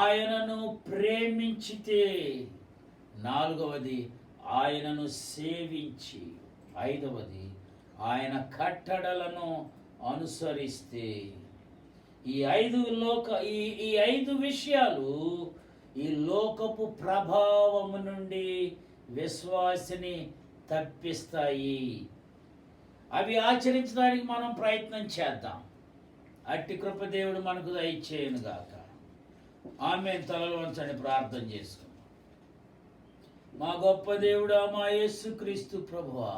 ఆయనను ప్రేమించితే. నాలుగవది, ఆయనను సేవించి. ఐదవది, ఆయన కట్టడలను అనుసరిస్తే. ఈ 5 విషయాలు ఈ లోకపు ప్రభావము నుండి విశ్వాసిని తప్పిస్తాయి. అవి ఆచరించడానికి మనం ప్రయత్నం చేద్దాం. అట్టి కృప దేవుడు మనకు దయచేయను గాక. ఆమేన్. తలలు వంచండి, ప్రార్థన చేసుకుందాం. మా గొప్ప దేవుడా, మా యేసుక్రీస్తు ప్రభువా,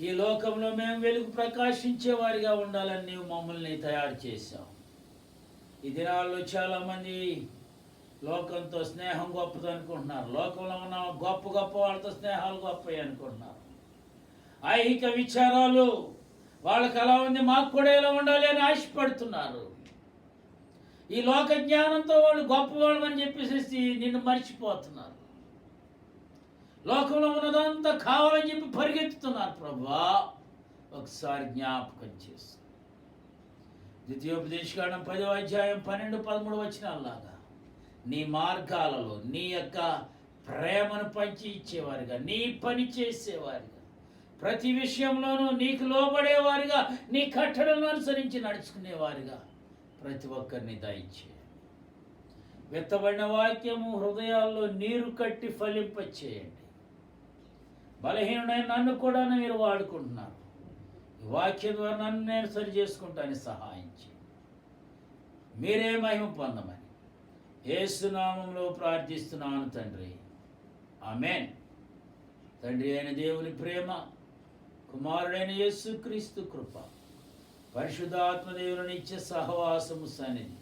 ఈ లోకంలో మేము వెలుగు ప్రకాశించే వారిగా ఉండాలని నీవు మమ్మల్ని తయారు చేశావు. ఈ దినాల్లో చాలామంది లోకంతో స్నేహం గొప్పది అనుకుంటున్నారు. లోకంలో ఉన్న గొప్ప వాళ్ళతో స్నేహాలు గొప్పవి అనుకుంటున్నారు. ఐహిక విచారాలు వాళ్ళకి ఎలా ఉంది, మాకు కూడా ఎలా ఉండాలి అని ఆశపడుతున్నారు. ఈ లోక జ్ఞానంతో వాళ్ళు గొప్పవాళ్ళు అని చెప్పేసి నిన్ను మర్చిపోతున్నారు. లోకంలో ఉన్నదంతా కావాలని చెప్పి పరిగెత్తుతున్నారు. ప్రభువా, ఒకసారి జ్ఞాపకం చేసు. ద్వితీయోపదేశకాండం 10:12-13 నీ మార్గాలలో నీ యొక్క ప్రేమను పంచి ఇచ్చేవారిగా, నీ పని చేసేవారిగా, ప్రతి విషయంలోనూ నీకు లోబడేవారిగా, నీ కట్టడలను అనుసరించి నడుచుకునేవారిగా ప్రతి ఒక్కరిని దయచేయండి. విత్తబడిన వాక్యము హృదయాల్లో నీరు కట్టి ఫలింపచేయండి. బలహీనుడైన నన్ను కూడా మీరు వాడుకుంటున్నారు. ఈ వాక్యం ద్వారా నన్ను నేను సరి చేసుకుంటాను, సహాయం చేయండి. మీరే మహిమ పొందమని యేసు నామములో ప్రార్థిస్తున్నాను తండ్రి, ఆమేన్. తండ్రి అయిన దేవుని ప్రేమ, కుమారుడైన యేసుక్రీస్తు కృప, పరిశుద్ధాత్మ దేవుని నిత్య సహవాసము సన్నిధి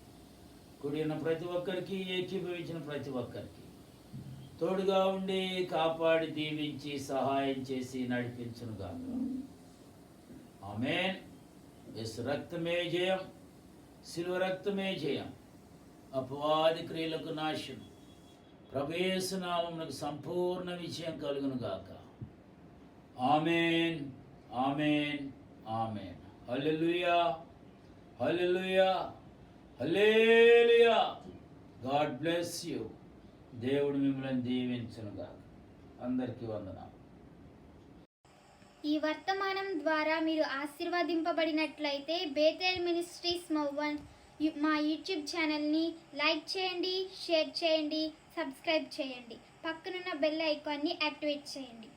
కూడిన ప్రతి ఒక్కరికి, ఏకీభవించిన ప్రతి ఒక్కరికి తోడుగా ఉండి కాపాడి దీవించి సహాయం చేసి నడిపించునుగాక. ఆమేన్. యేసు రక్తమే జయం, శిలువ రక్తమే జయం, అపవాది క్రియలకు నాశనం. ప్రభు యేసు నామమునకు సంపూర్ణ విజయం కలుగును గాక. ఆమేన్, ఆమేన్, ఆమేన్. హల్లెలూయా, హల్లెలూయా, హల్లెలూయా. God bless you. దేవుడు మిమ్మల్ని దీవించును గాక. అందరికీ వందనాలు. ఈ వర్తమానం ద్వారా మీరు ఆశీర్వదింపబడినట్లయితే బేతేల్ మినిస్ట్రీస్ మౌవన్ మా యూట్యూబ్ ఛానల్ని లైక్ చేయండి, షేర్ చేయండి, సబ్స్క్రైబ్ చేయండి. పక్కనున్న బెల్ ఐకాన్ని యాక్టివేట్ చేయండి.